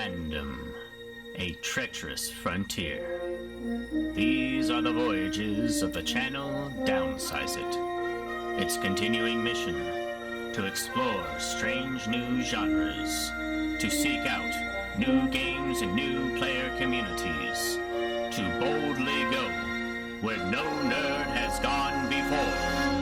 Random, a treacherous frontier. These are the voyages of the channel Downsize It. Its continuing mission, to explore strange new genres, to seek out new games and new player communities, to boldly go where no nerd has gone before.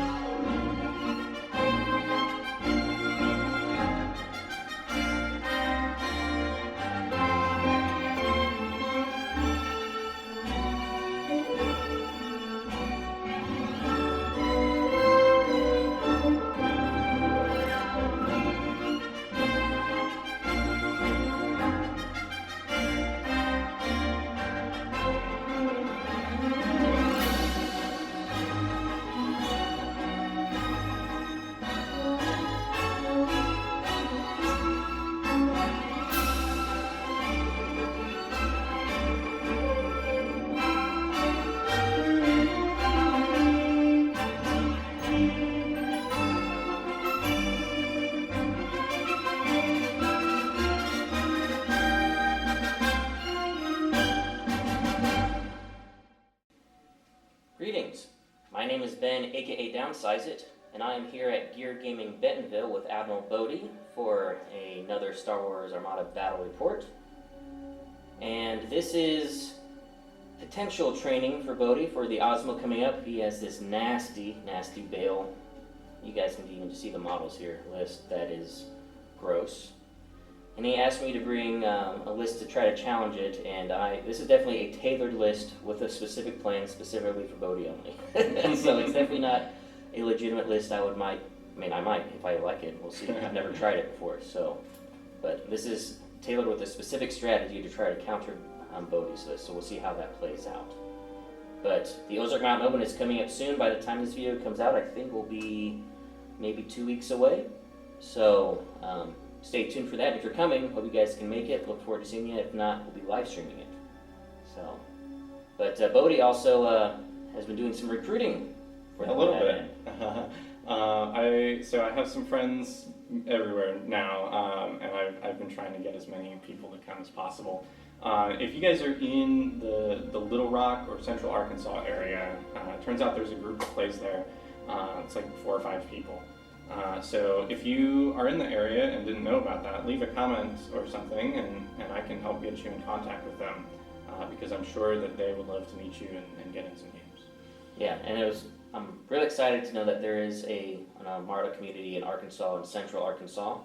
Greetings, my name is Ben, aka Downsize It, and I am here at Gear Gaming Bentonville with Admiral Bodhi for another Star Wars Armada battle report. And this is potential training for Bodhi for the Osmo coming up. He has this nasty bale. You guys can even see the models here list. That is gross. And he asked me to bring a list to try to challenge it, and this is definitely a tailored list with a specific plan specifically for Bodhi only. So it's definitely not a legitimate list. I might if I like it. We'll see. I've never tried it before, but this is tailored with a specific strategy to try to counter Bodhi's list. So we'll see how that plays out. But the Ozark Mountain Open is coming up soon. By the time this video comes out, I think we'll be maybe 2 weeks away. So. Stay tuned for that. If you're coming, hope you guys can make it. Look forward to seeing you. If not, we'll be live streaming it. But Bodhi also has been doing some recruiting for a little bit. I have some friends everywhere now, and I've been trying to get as many people to come as possible. If you guys are in the Little Rock or Central Arkansas area, it turns out there's a group that plays there. It's like 4 or 5 people. So if you are in the area and didn't know about that, leave a comment or something, and I can help get you in contact with them, because I'm sure that they would love to meet you and get in some games. Yeah, and I'm really excited to know that there is an Armada community in Arkansas and Central Arkansas,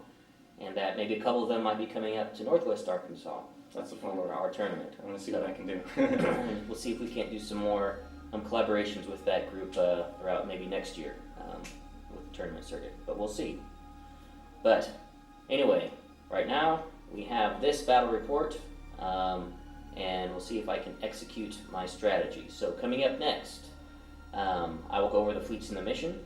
and that maybe a couple of them might be coming up to Northwest Arkansas. That's the fun for our tournament. I want to see what I can do. And we'll see if we can't do some more collaborations with that group throughout maybe next year. With the tournament circuit, but we'll see. But anyway, right now we have this battle report, and we'll see if I can execute my strategy. So coming up next, I will go over the fleets in the mission,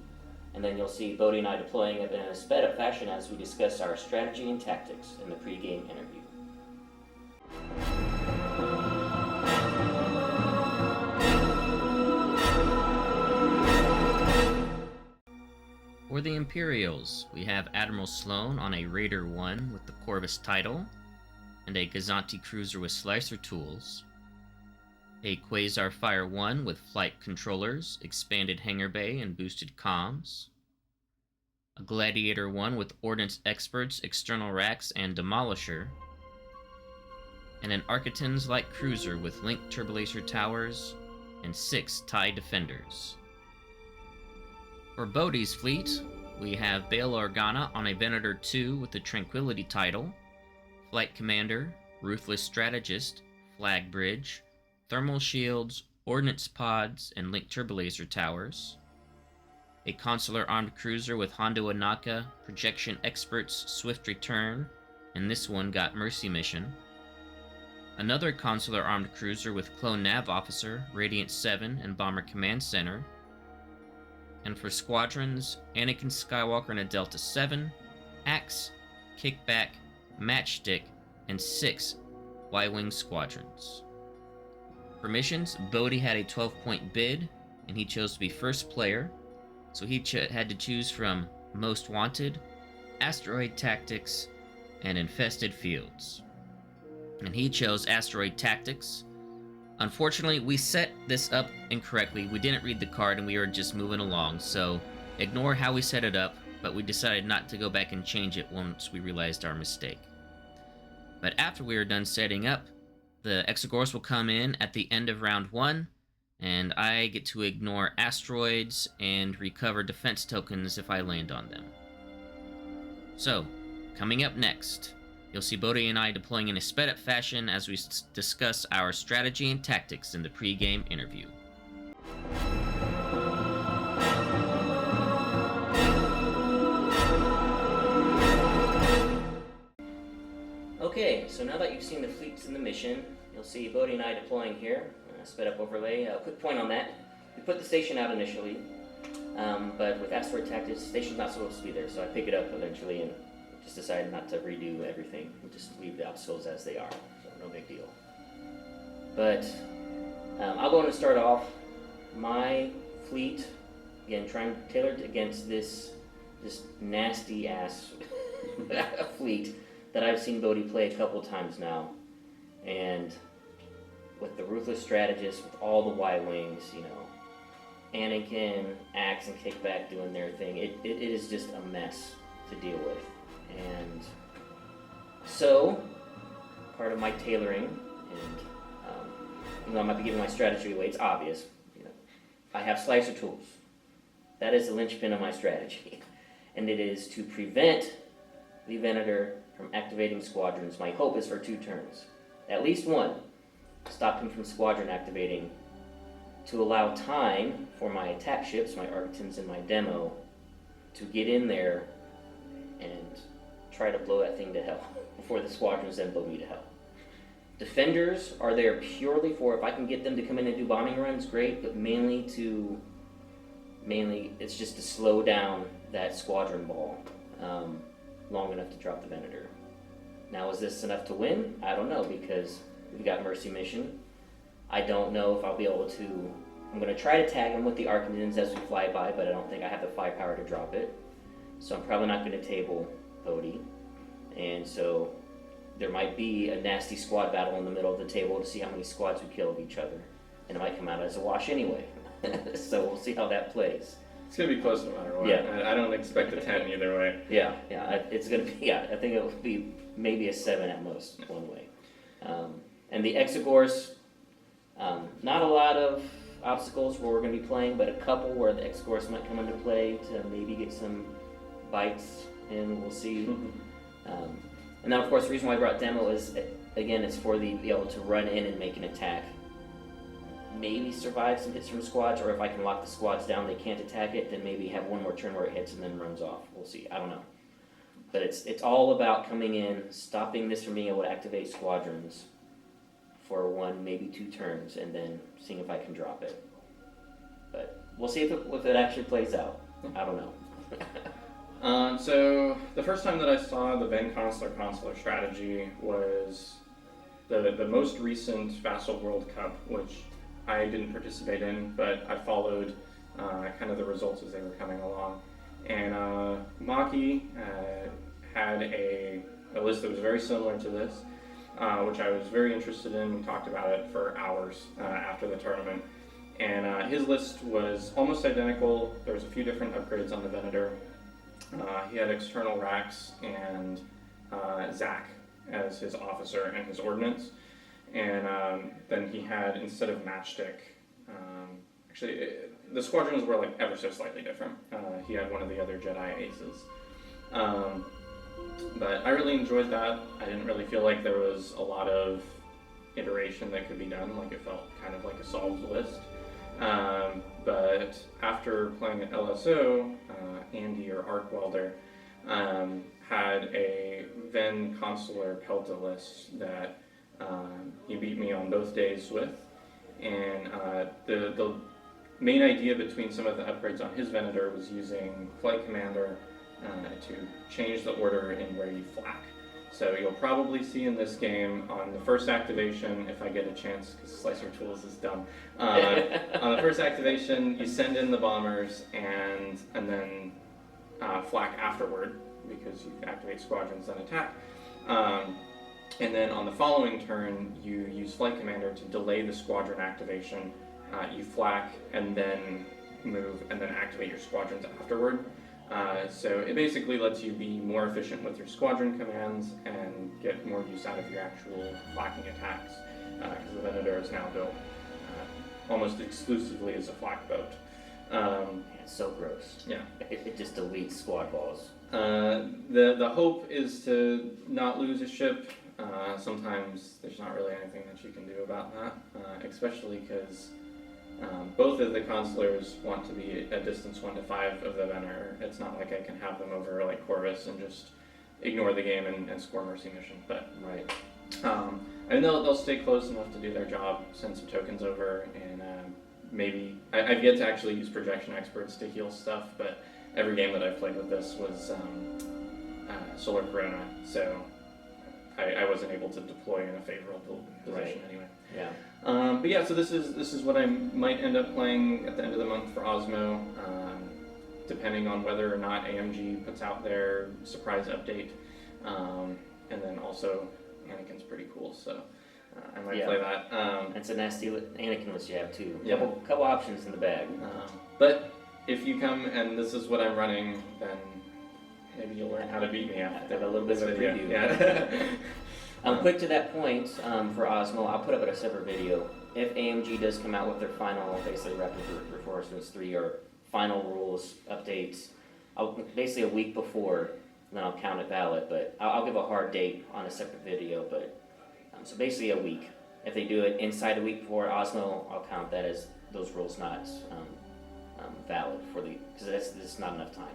and then you'll see Bodhi and I deploying it in a sped up fashion as we discuss our strategy and tactics in the pre-game interview. For the Imperials, we have Admiral Sloane on a Raider 1 with the Corvus title, and a Gazanti cruiser with slicer tools, a Quasar Fire 1 with flight controllers, expanded hangar bay, and boosted comms, a Gladiator 1 with ordnance experts, external racks, and demolisher, and an Architans light cruiser with linked turbolaser towers, and 6 TIE defenders. For Bodhi's fleet, we have Bail Organa on a Venator 2 with the Tranquility title, Flight Commander, Ruthless Strategist, Flag Bridge, Thermal Shields, Ordnance Pods, and Linked Turbolaser Towers, a Consular Armed Cruiser with Hondo Anaka, Projection Experts, Swift Return, and this one got Mercy Mission, another Consular Armed Cruiser with Clone Nav Officer, Radiant 7, and Bomber Command Center, and for squadrons, Anakin Skywalker in a Delta 7, Axe, Kickback, Matchstick, and 6 Y-Wing squadrons. For missions, Bodhi had a 12-point bid, and he chose to be first player, so he had to choose from Most Wanted, Asteroid Tactics, and Infested Fields. and he chose Asteroid Tactics. Unfortunately, we set this up incorrectly. We didn't read the card and we were just moving along, so ignore how we set it up, but we decided not to go back and change it once we realized our mistake. But after we were done setting up, the Exogorus will come in at the end of round 1, and I get to ignore asteroids and recover defense tokens if I land on them. So, coming up next, you'll see Bodhi and I deploying in a sped-up fashion as we discuss our strategy and tactics in the pre-game interview. Okay, so now that you've seen the fleets in the mission, you'll see Bodhi and I deploying here. Sped-up overlay. Quick point on that. We put the station out initially, but with Asteroid Tactics, the station's not supposed to be there, so I pick it up eventually and just decided not to redo everything. We'll just leave the obstacles as they are, so no big deal. But I'll go and start off. My fleet, again, tailored against this nasty ass fleet that I've seen Bodhi play a couple times now, and with the Ruthless Strategist, with all the Y-Wings, you know, Anakin, Axe, and Kickback doing their thing, it is just a mess to deal with. And so, part of my tailoring, and even though I might be giving my strategy away, it's obvious, you know, I have slicer tools. That is the linchpin of my strategy. And it is to prevent the Venator from activating squadrons. My hope is for 2 turns. At least 1. Stop him from squadron activating to allow time for my attack ships, my Argotans and my demo, to get in there and try to blow that thing to hell before the squadrons then blow me to hell. Defenders are there purely for, if I can get them to come in and do bombing runs, great, but mainly it's just to slow down that squadron ball long enough to drop the Venator. Now, is this enough to win? I don't know, because we've got Mercy Mission. I don't know if I'll be able to... I'm going to try to tag him with the Arcanins as we fly by, but I don't think I have the firepower to drop it. So I'm probably not going to table Bodhi. And so there might be a nasty squad battle in the middle of the table to see how many squads we kill of each other. And it might come out as a wash anyway. So we'll see how that plays. It's going to be close no matter what. Yeah. I don't expect a 10 either way. Yeah. It's going to be... Yeah, I think it will be maybe a 7 at most, one way. And the Exogorus, not a lot of obstacles where we're going to be playing, but a couple where the Exogorus might come into play to maybe get some bites in, we'll see. And then, of course, the reason why I brought Demo is, again, it's for the be able to run in and make an attack. Maybe survive some hits from squads, or if I can lock the squads down, they can't attack it, then maybe have one more turn where it hits and then runs off. We'll see. I don't know. But it's all about coming in, stopping this from being able to activate squadrons for 1, maybe 2 turns, and then seeing if I can drop it. But we'll see if it actually plays out. I don't know. So the first time that I saw the Ven Consular strategy was the most recent Vassal World Cup, which I didn't participate in, but I followed kind of the results as they were coming along. And Maki had a list that was very similar to this, which I was very interested in. We talked about it for hours after the tournament. And his list was almost identical. There was a few different upgrades on the Venator. He had external racks and Zach as his officer and his ordnance. And then he had, instead of matchstick, actually the squadrons were like ever so slightly different. He had one of the other Jedi aces. But I really enjoyed that. I didn't really feel like there was a lot of iteration that could be done. Like, it felt kind of like a solved list. But after playing at LSO, Andy, or Arc Welder, had a Ven Consular Pelta list that he beat me on both days with. And the main idea between some of the upgrades on his Venator was using Flight Commander to change the order in where you flak. So you'll probably see in this game on the first activation, if I get a chance, because Slicer Tools is dumb. On the first activation, you send in the bombers and then flak afterward, because you activate squadrons and attack. And then on the following turn, you use Flight Commander to delay the squadron activation. You flak and then move and then activate your squadrons afterward. So it basically lets you be more efficient with your squadron commands and get more use out of your actual flacking attacks. Because the Venator is now built almost exclusively as a flak boat. It's so gross. Yeah. It just deletes squad balls. The hope is to not lose a ship. Sometimes there's not really anything that you can do about that, especially because both of the consulars want to be at distance 1 to 5 of the Venator. It's not like I can have them over like Corvus and just ignore the game and score mercy mission. But Right. and they'll stay close enough to do their job, send some tokens over, and maybe I've yet to actually use projection experts to heal stuff, but every game that I've played with this was Solar Corona, so I wasn't able to deploy in a favorable position anyway. Yeah. But yeah, so this is what I might end up playing at the end of the month for Osmo, depending on whether or not AMG puts out their surprise update, and then also Anakin's pretty cool, so I might play that. It's a nasty Anakin list you have too. Yeah. Couple options in the bag. But if you come and this is what I'm running, then maybe you'll learn how to beat me after Have a little bit of a this video. preview. Yeah. Quick to that point, for Osmo, I'll put up a separate video. If AMG does come out with their final, basically Rapid Reinforcements 3 or final rules updates, basically a week before, then I'll count it valid. But I'll give a hard date on a separate video. But so basically a week. If they do it inside a week before Osmo, I'll count that as those rules not valid for the because that's not enough time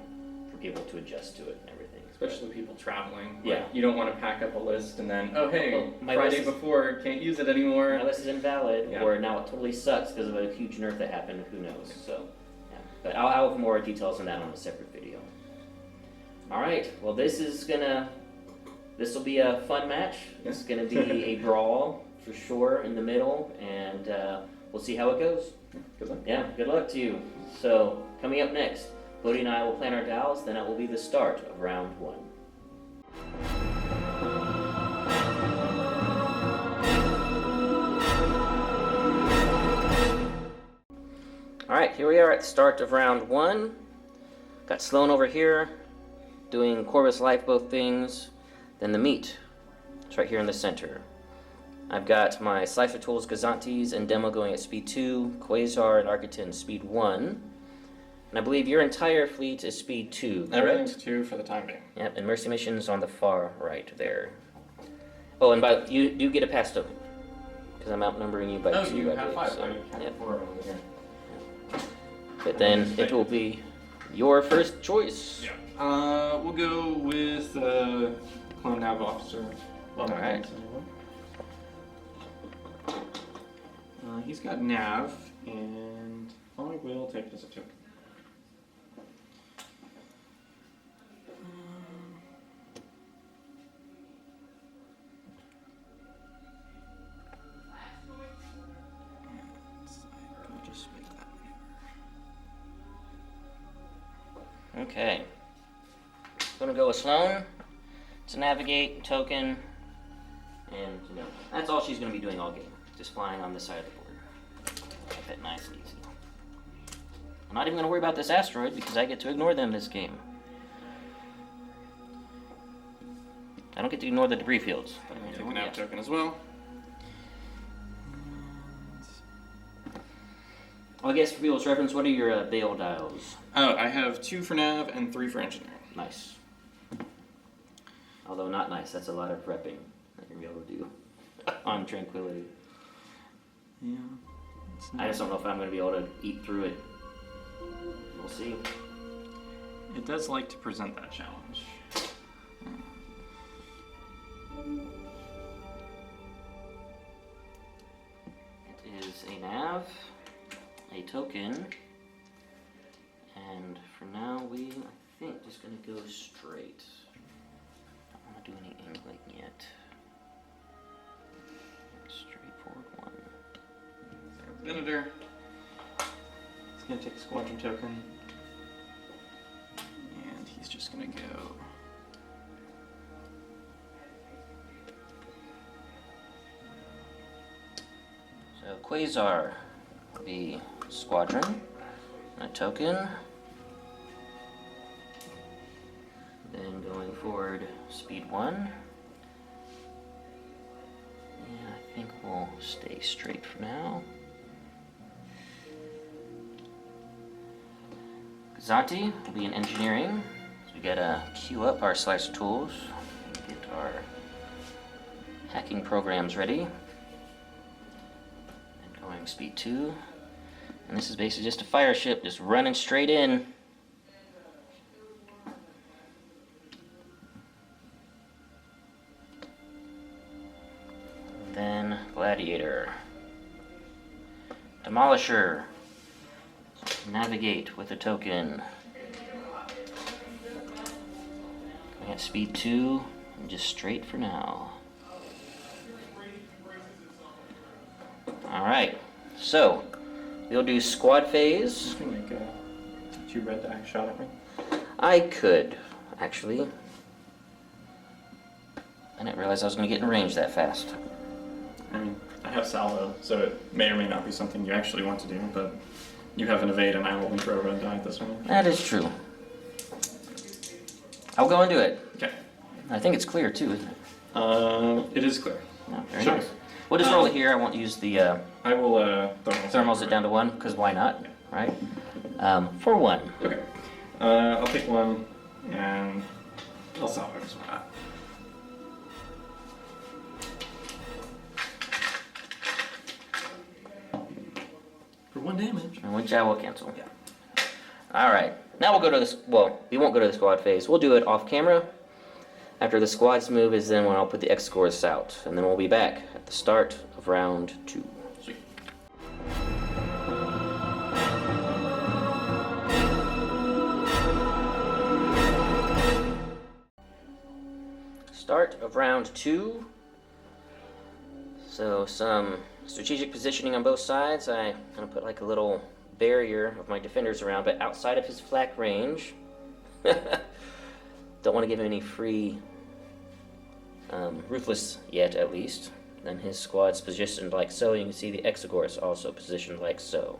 for people to adjust to it and everything. Especially people traveling. Yeah. Like, you don't want to pack up a list and then, oh hey, Well, my Friday list is- before, can't use it anymore. My list is invalid, Yeah. or now it totally sucks because of a huge nerf that happened. Who knows? So, yeah. But I'll have more details on that on a separate video. All right. Well, this will be a fun match. Yeah. It's gonna be a brawl for sure in the middle, and we'll see how it goes. Good luck. Yeah. Good luck to you. So coming up next, Bodhi and I will plan our dials. Then it will be the start of round 1. Alright, here we are at the start of round 1. Got Sloane over here, doing Corvus Lifeboat things. Then the meat. It's right here in the center. I've got my Slicer Tools, Gazantes, and Demo going at speed 2, Quasar and Architon speed 1. And I believe your entire fleet is speed 2, correct? Everything's 2 for the time being. Yep, and Mercy Mission's on the far right there. Oh, and by you do get a pass token. Because I'm outnumbering you by 2, I believe. So, yep. 4 over here. But then it will be your first choice. Yeah. We'll go with Clone Nav Officer. Well, not Alright. anymore. He's got Nav, and I will take it as a token. I'll just make that maneuver. Okay. Gonna go with Sloane to navigate, token, and that's all she's gonna be doing all game. Just flying on this side of the board. Keep it nice and easy. I'm not even gonna worry about this asteroid because I get to ignore them this game. I don't get to ignore the debris fields. But I'm gonna Take ignore a Nav the token as well. Well, I guess for people's reference, what are your bail dials? Oh, I have 2 for Nav and 3 for Engineering. Nice. Although not nice, that's a lot of repping that you're gonna be able to do on Tranquility. Yeah. I just don't know if I'm gonna be able to eat through it. We'll see. It does like to present that challenge. It is a nav, a token, and for now I think, just gonna go straight. I don't want to do any angling yet. Straightforward one. Venator. He's gonna take a squadron token. And he's just gonna go. Quasar will be squadron, and a token. Then going forward, speed 1. And I think we'll stay straight for now. Gazanti will be in engineering. So we gotta queue up our slicer tools, get our hacking programs ready. And going speed 2. And this is basically just a fire ship, just running straight in. Then Gladiator. Demolisher. Navigate with a token. Going at speed 2 and just straight for now. Alright, so we'll do squad phase. You can make a 2 red die shot at me. I could, actually. I didn't realize I was going to get in range that fast. I mean, I have salvo, so it may or may not be something you actually want to do, but you have an evade and I will throw a red die at this one. That is true. I'll go and do it. Okay. I think it's clear too, isn't it? It is clear. Oh, very Sure. nice. We'll just roll it here. I won't use the I will thermals it down to 1, because why not, right? For 1. Okay. I'll take 1 and I'll salvo this one. For 1 damage. And which I will cancel. Yeah. Alright. Now we'll go to this. Well, we won't go to the squad phase. We'll do it off camera. After the squad's move is then when I'll put the X scores out. And then we'll be back at the start of round 2. Sweet. Start of round 2. So some strategic positioning on both sides. I'm going to put like a little barrier of my defenders around, but outside of his flak range. Don't want to give him any free ruthless yet, at least. Then his squad's positioned like so. You can see the Exogor's also positioned like so.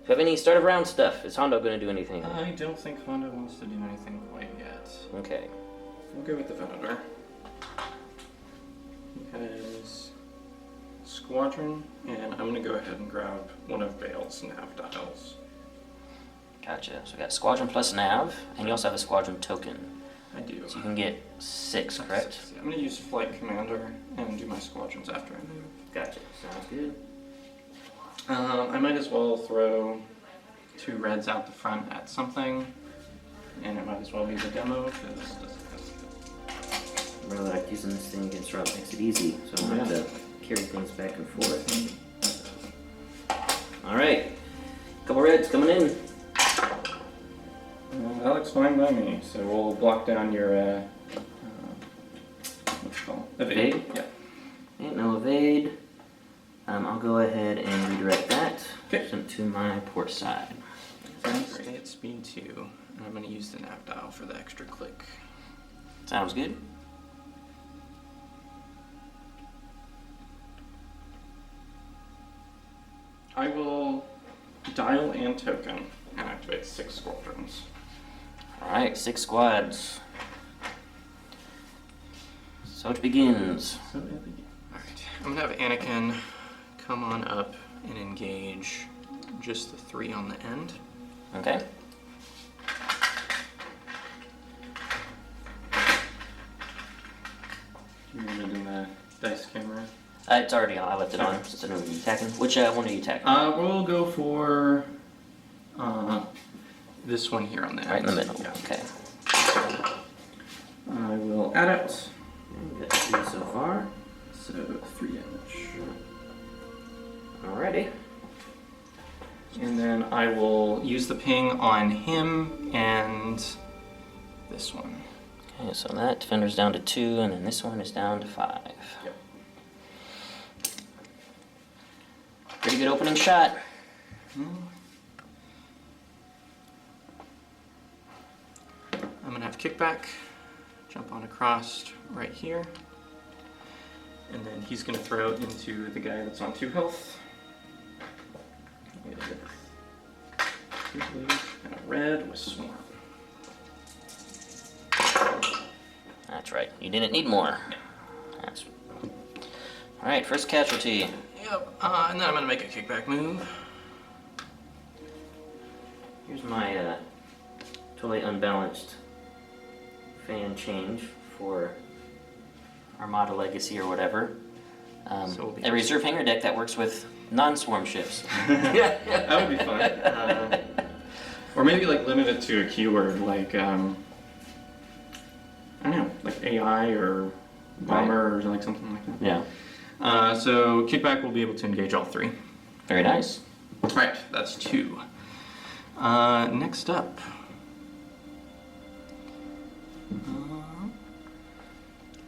If you have any start of round stuff, is Hondo going to do anything? I don't think Hondo wants to do anything quite yet. Okay. We'll go with the Venator. Because squadron, and I'm gonna go ahead and grab one of Bale's nav dials. Gotcha. So we got squadron plus nav, and you also have a squadron token. I do. So you can get 6, correct? 6. Yeah, I'm gonna use Flight Commander and do my squadrons after I move. Gotcha. Sounds good. I might as well throw 2 reds out the front at something, and it might as well be the demo because this doesn't. I really like using this thing against Rob. Makes it easy, so I don't have to carry things back and forth. Alright. Couple reds coming in. That looks fine by me, so we'll block down your, what's it called? Evade? Yeah. Ain't no evade. I'll go ahead and redirect that. Okay. Send it to my port side. Stay at speed 2, and I'm going to use the nav dial for the extra click. Sounds good. I will dial and token and activate 6 squadrons. Alright, 6 squads. So it begins. Alright, I'm gonna have Anakin come on up and engage just the 3 on the end. Okay. You want it in the dice camera? It's already on. I left it on since I know you're attacking. Which one are you attacking? We'll go for this one here on the end. Right in the middle. Yeah. Okay. I will add it. We've got 3 so far. So 3 damage. Alrighty. And then I will use the ping on him and this one. Okay, so that defender's down to 2, and then this one is down to 5. Yep. Pretty good opening shot. I'm gonna have kickback, jump on across right here, And then he's going to throw into the guy that's on 2 health. With 2 blues and a red with Swarm. That's right. You didn't need more. That's... Alright, first casualty. Yep, and then I'm going to make a kickback move. Here's my totally unbalanced fan change for Armada Legacy or whatever. A reserve hangar deck that works with non-swarm ships. Yeah, that would be fun. Or maybe like limit it to a keyword like, I don't know, like AI or bomber or like something like that. Yeah. So kickback will be able to engage all 3. Very nice. Right, that's 2. Next up.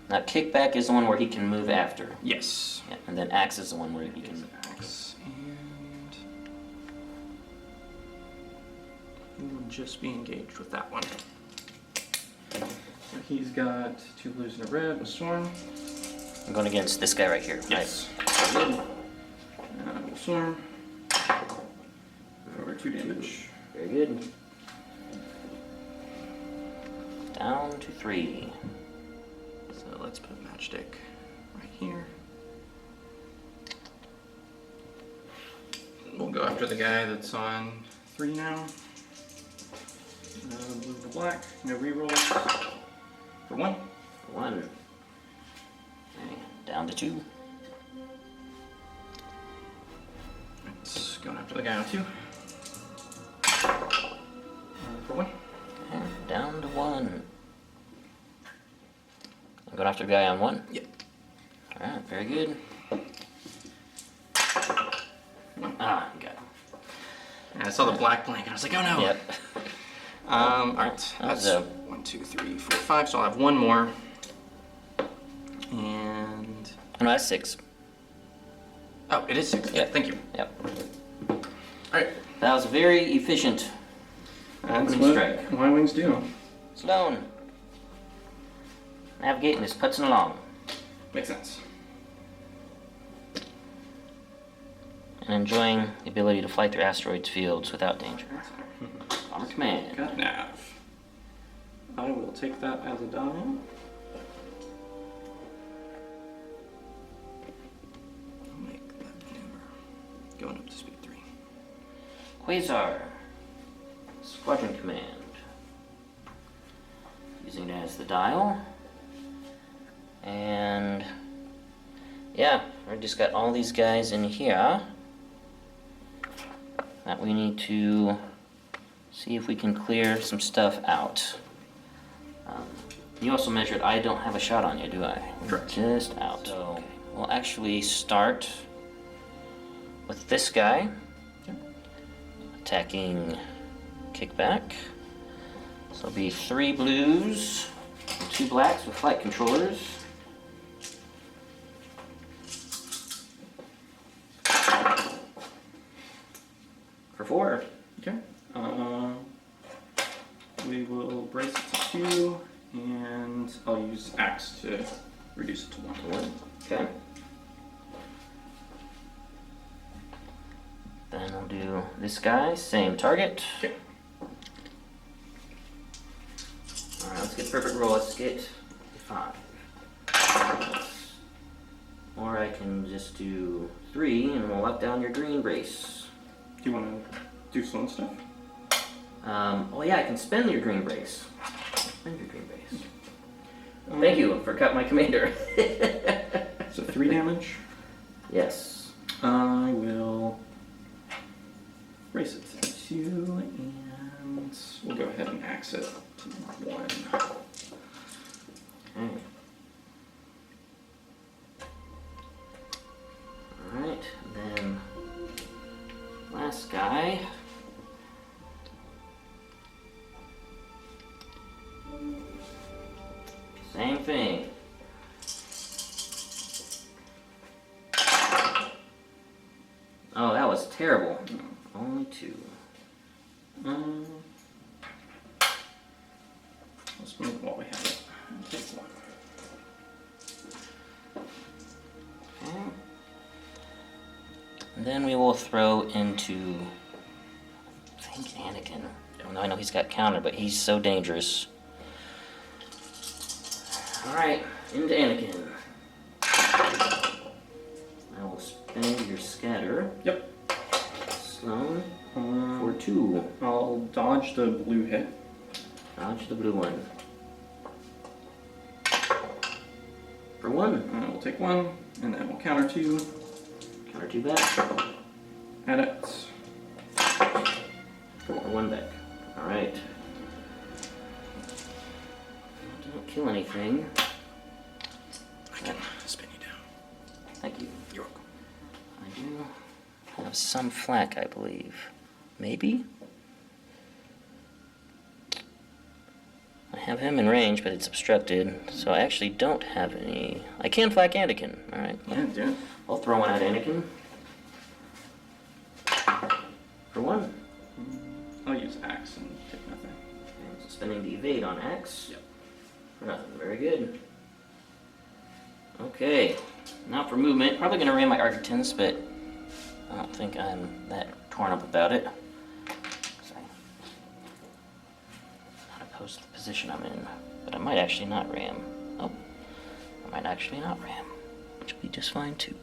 Now kickback is the one where he can move after. Yes. Yeah, and then axe is the one where he can... Axe, and he will just be engaged with that one. So he's got 2 blues and a red with Swarm. I'm going against this guy right here. Yes. Right. We'll Swarm. For 2 damage. Very good. Down to 3. So let's put Matchstick right here. We'll go after the guy that's on 3 now. Blue to black, no rerolls. For 1. 1. Okay, down to 2. Let's go after the guy on 2. For 1. And down to 1. I'm going after the guy on 1? Yep. Alright, very good. 1. Ah, you got it. And I saw the black blank and I was like, oh no! Yep. Alright, that's 1, 2, 3, 4, 5, so I'll have 1 more. And... Oh, no, that's 6. Oh, it is 6. Yeah, thank you. Yep. Alright. That was very efficient. That's Opening what strike. Y-Wings do. Sloane. Navigating this, putzing along. Makes sense. And enjoying the ability to fly through asteroids fields without danger. Bomber command. Got nav. I will take that as a dial. I'll make that maneuver. Going up to speed 3. Quasar. Squadron command. Using it as the dial. And yeah, we just got all these guys in here that we need to see if we can clear some stuff out. You also measured I don't have a shot on you, do I? Correct. Just out. So we'll actually start with this guy. Okay. Attacking kickback. So it'll be 3 blues and 2 blacks with flight controllers. For 4. Okay. We will brace it to 2, and I'll use axe to reduce it to 1. Okay. Then I'll do this guy, same target. Okay. Alright, let's get perfect roll. Let's get 5. Or I can just do 3 and we'll up down your green brace. Do you want to do Sloane stuff? Oh yeah, I can spend your green brace. Spend your green brace. Thank you for cut my commander. So 3 damage. Yes. I will race it to 2, and we'll go ahead and axe it to 1. Okay. Alright, then last guy. Same thing. Oh, that was terrible. Only 2. Let's move while we have it. And take 1. And then we will throw into, I think, Anakin. I know he's got counter, but he's so dangerous. Alright, into Anakin. I will spend your scatter. Yep. Sloane, for 2. I'll dodge the blue hit. Dodge the blue one. For 1. And we'll take 1, and then we'll counter 2. Counter 2 back. Add it. For 1 back. Alright. Don't kill anything. I can spin you down. Thank you. You're welcome. I do have some flak, I believe. Maybe? I have him in range, but it's obstructed, so I actually don't have any. I can flak Anakin. Alright. Yeah, do it. I'll throw one at Anakin. For 1. I'll use axe and take nothing. And so spending the evade on Axe. Yep. For nothing. Very good. Okay. Now for movement. Probably going to ram my Architens, but I don't think I'm that torn up about it. Sorry. Not opposed to the position I'm in, but I might actually not ram. Oh. I might actually not ram, which will be just fine too.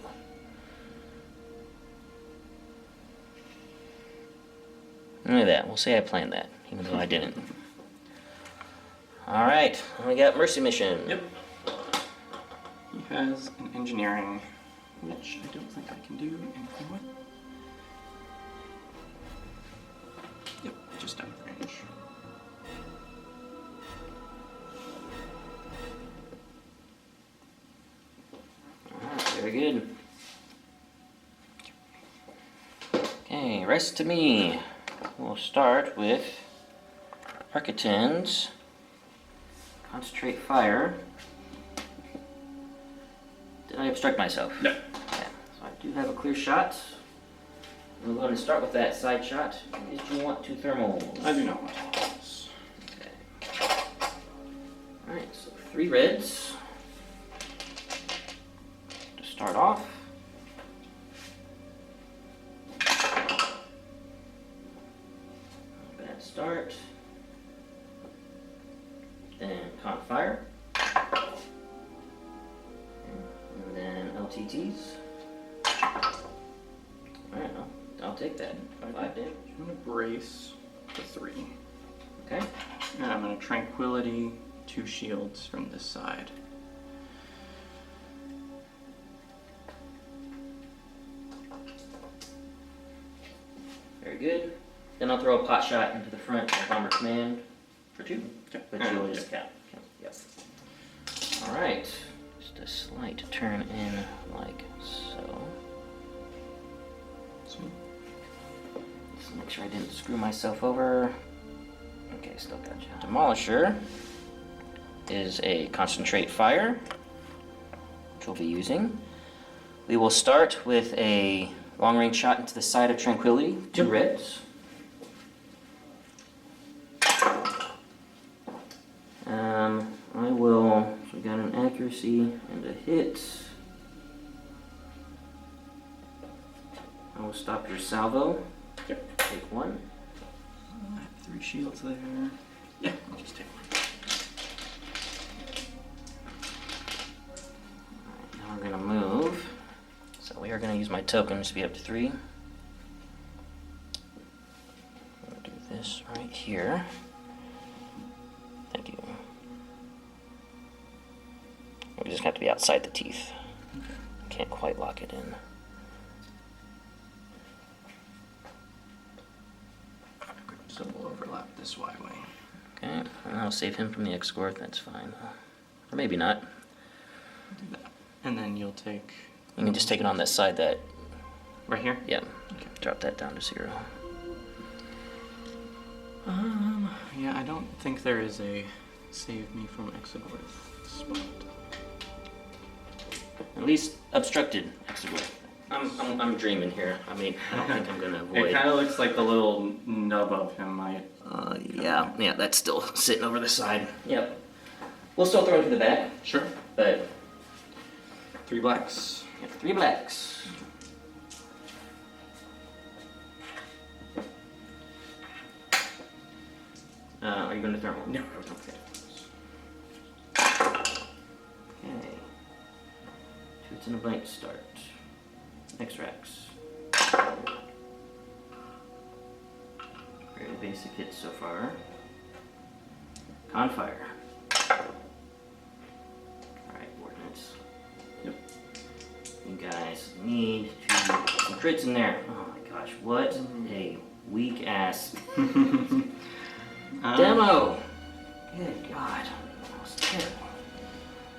Look at that. We'll say I planned that, even though I didn't. Alright, we got Mercy Mission. Yep. He has an engineering, which I don't think I can do anything with. Yep, just out of range. Alright, very good. Okay, rest to me. We'll start with Architens. Concentrate fire. Did I obstruct myself? No. Yeah, so I do have a clear shot. We're going to start with that side shot. Did you want 2 thermals? I do not want to. Okay. Alright, so 3 reds to start off. Bad start. Then con fire. And then LTTs. Alright, I'll take that. 5 damage. I'm going to brace the 3. Okay. And I'm going to Tranquility 2 shields from this side. Very good. Then I'll throw a pot shot into the front of Bomber Command for 2. Okay. But you'll just count. Yep. Alright. Just a slight turn in like so. Sweet. Just make sure I didn't screw myself over. Okay, still got you. Demolisher is a concentrate fire, which we'll be using. We will start with a long range shot into the side of Tranquility, 2 reds. I will, so we got an accuracy and a hit. I will stop your salvo. Yep. Take 1. I have 3 shields there. Yeah, I'll just take 1. Alright, now we're gonna move. So we are gonna use my token to speed up to 3. I'm gonna do this right here. Thank you. We just have to be outside the teeth. Can't quite lock it in. So we'll overlap this Y way. Okay, and I'll save him from the escort, that's fine. Or maybe not. Do that. And then you'll take... You can just take it on that side that... Right here? Yeah, Okay. drop that down to 0. Yeah, I don't think there is a save me from Exegorth spot. At least obstructed escort. I'm dreaming here. I mean, I don't think I'm gonna avoid... It kind of looks like the little nub of him might... Yeah, that's still sitting over the side. Yep. We'll still throw it to the back, Sure. but 3 blacks. we have 3 blacks. Are you going to thermal? No. Okay. Shoots in a blank to start. X-Rax. Very basic hits so far. Confire. Alright, ordnance. Yep. You guys need to put some crits in there. Oh my gosh, what a weak ass demo! Good God. That was terrible.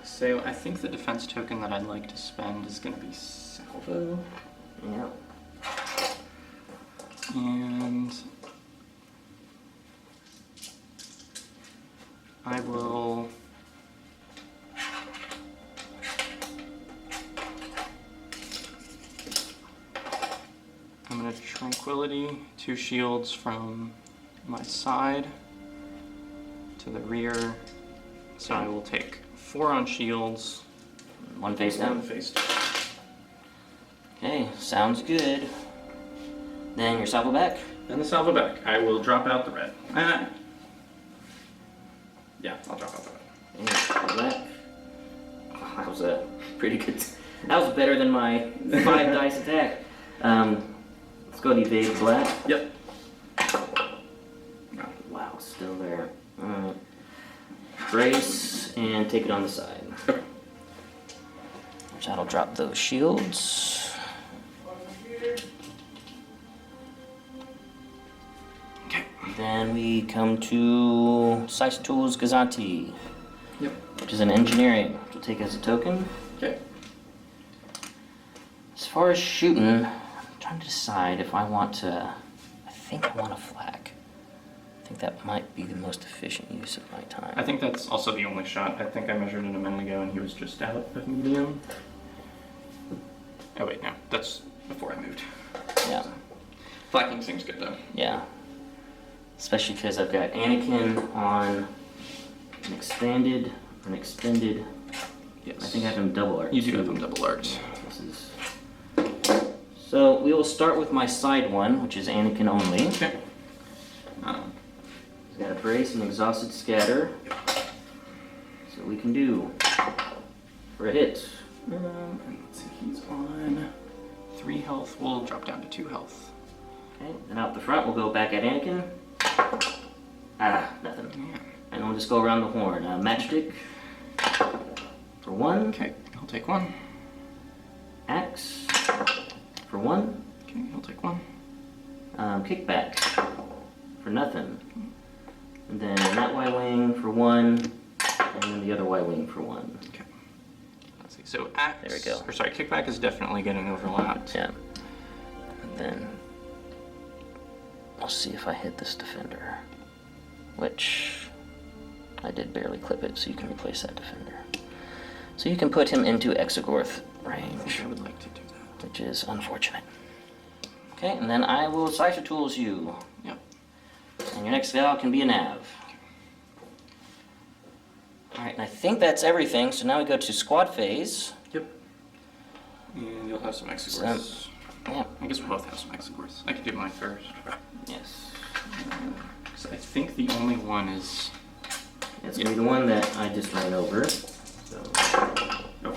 So I think the defense token that I'd like to spend is going to be Salvo. Yeah. And I will I'm going to Tranquility 2 shields from my side to the rear. So I will take 4 on shields. One face down. One face down. Okay, sounds good. Then your salvo back. And the salvo back. I will drop out the red. Yeah, I'll drop out the red. And your salvo back. Oh, that was a pretty good. That was better than my 5 dice attack. Let's go to evade black. Yep. Wow, still there. Alright. Brace and take it on the side. Okay. Which that'll drop those shields. Okay. Then we come to Slice Tools Gazanti, Yep. which is an engineering, which will take as a token. Okay. As far as shooting, I'm trying to decide if I want to. I think I want a flak. I think that might be the most efficient use of my time. I think that's also the only shot. I think I measured it a minute ago and he was just out of medium. Oh wait, no, that's before I moved. Yeah. Flacking seems good though. Yeah. Especially because I've got Anakin on an expanded, an extended. Yes. I think I have him double arc. You do have them double arced. This is. So we will start with my side one, which is Anakin only. Okay. He's got a brace and exhausted scatter. So we can do for a hit. And let's see, he's on 3 health. We'll drop down to 2 health. Okay, then out the front we'll go back at Anakin. Ah, nothing. Man. And we'll just go around the horn. Matchstick for 1. Okay, I'll take 1. Axe for 1. Okay, he'll take 1. Kickback for nothing. And then that Y-wing for 1. And then the other Y-wing for 1. Okay. Let's see. So axe. There we go. Or sorry, kickback is definitely getting overlapped. Yeah. And then I'll see if I hit this defender. Which I did barely clip it, so you can replace that defender. So you can put him into Exogorth I range, think I would like to do that. which is unfortunate. Okay, and then I will Cipher Tools you. Yep. And your next gal can be a nav. Alright, and I think that's everything, so now we go to squad phase. Yep. And you'll have some Exogorths. Yeah, I guess we'll both have some Exogorths. I could do mine first. yes. So I think the only one is... It's gonna be the one that I just ran over. So, Oh,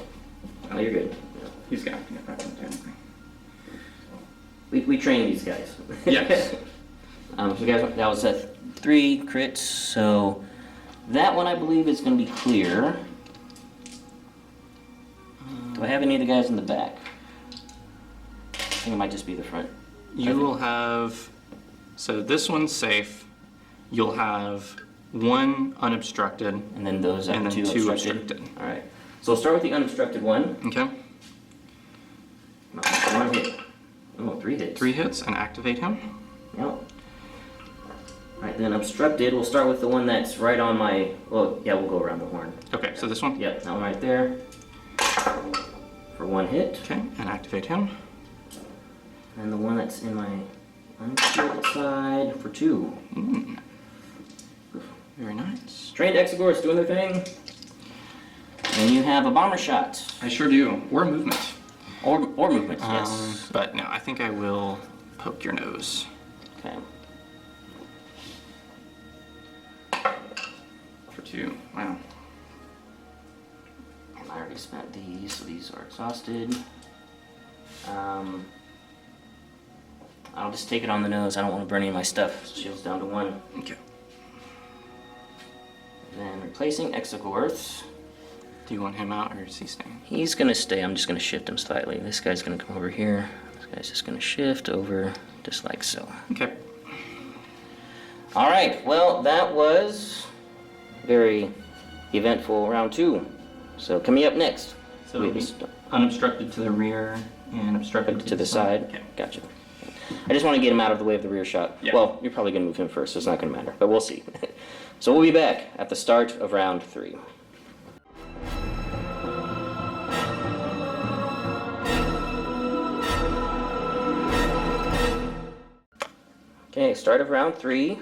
oh, you're good. he's got it. Yeah, I can do anything. We train these guys. Yes. So guys, that was 3 crits, so that one I believe is going to be clear. Do I have any of the guys in the back? I think it might just be the front. You will have... So this one's safe. You'll have 1 unobstructed. And then those And other then 2 2 obstructed. obstructed. Alright, so we'll start with the unobstructed one. Okay. 1 hit. Oh, 3 hits. 3 hits and activate him. Yep. Alright, then obstructed, we'll start with the one that's right on my... Well, yeah, we'll go around the horn. Okay, so this one? Yep, that one right there. For 1 hit. Okay, and activate him. And the one that's in my unshielded side for 2. Very nice. Trained Exogorths doing their thing. And you have a bomber shot. I sure do. Or movement. Or movement, yes. But no, I think I will poke your nose. Okay. 2. Wow. And I already spent these, so these are exhausted. I'll just take it on the nose. I don't want to burn any of my stuff. Shield's down to 1. Okay. Then replacing Exogorth. Do you want him out or is he staying? He's gonna stay. I'm just gonna shift him slightly. This guy's gonna come over here. This guy's just gonna shift over, just like so. Okay. All right. Well, that was very eventful round 2. So coming up next. So it'll be unobstructed to the rear and obstructed To the side. Okay. Gotcha. I just want to get him out of the way of the rear shot. Yeah. Well, you're probably gonna move him first, so it's not gonna matter. But we'll see. So we'll be back at the start of round 3. Okay, start of round 3.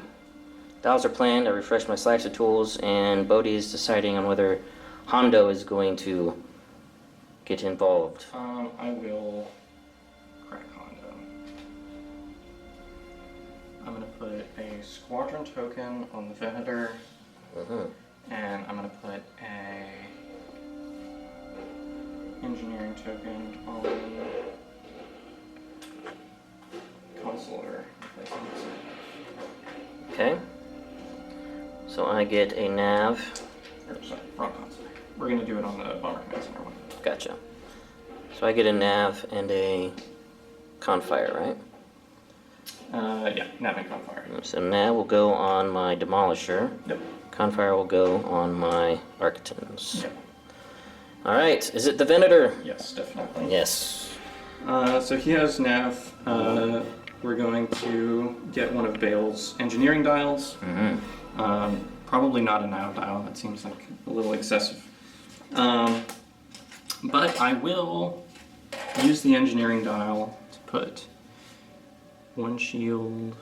Dials are planned. I refreshed my slicer tools, and Bodhi is deciding on whether Hondo is going to get involved. I will crack Hondo. I'm gonna put a squadron token on the Venator, and I'm gonna put a engineering token on Consular. Okay. So I get a nav. Or sorry, wrong Consular. We're gonna do it on the Bomber Command Center one. Gotcha. So I get a nav and a Confire, right? Yeah, nav and Confire. So nav will go on my Demolisher. Yep. Confire will go on my Architons. Yep. All right. Is it the Venator? Yes, definitely. Yes. So he has nav. We're going to get one of Bale's engineering dials. Probably not a nav dial. That seems like a little excessive. But I will use the engineering dial to put one shield.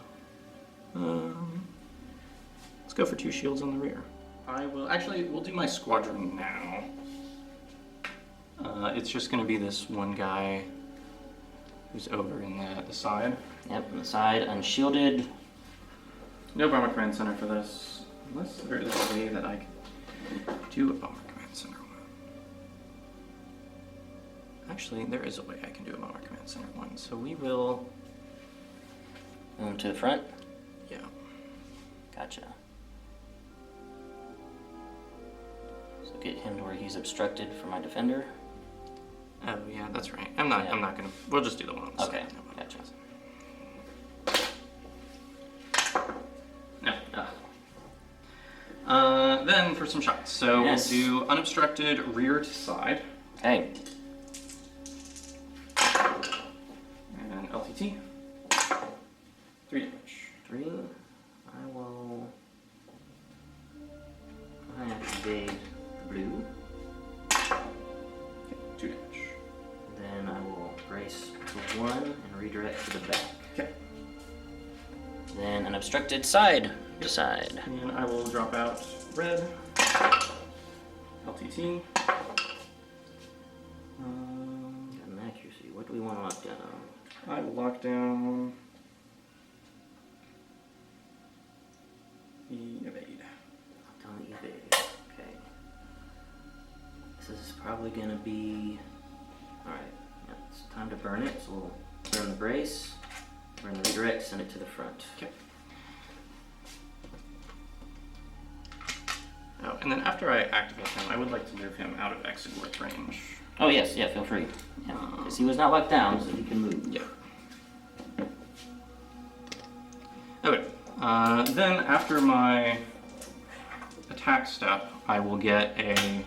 Let's go for 2 shields on the rear. I will actually. We'll do my squadron now. It's just going to be this one guy who's over in the side. Yep, on the side, unshielded. No Bomber Command Center for this, unless there is a way that I can do a Bomber Command Center one. Actually, there is a way I can do a Bomber Command Center one, so we will... To the front? Yeah. Gotcha. So get him to where he's obstructed for my defender. Oh yeah, that's right. I'm not gonna... We'll just do the one on the Okay, side. gotcha. No. Then for some shots. So Yes. we'll do unobstructed rear to side. Okay. And LTT. 3 damage. 3. I will... I activate the blue. 2 damage. Then I will brace to 1 and redirect to the back. Okay. Then an obstructed side to side. And I will drop out red. LTT. Got an accuracy. What do we want to lock down? I will lock down the evade. Lock down the evade. Okay. This is probably going to be... Alright. Yep, it's time to burn it. So we'll burn the brace, burn the redirect, send it to the front. Okay. Oh, and then after I activate him, I would like to move him out of Exogorth range. Oh yes, yeah, feel free. Yeah, because he was not locked down, so he can move. Yeah. Okay. Then after my attack step, I will get a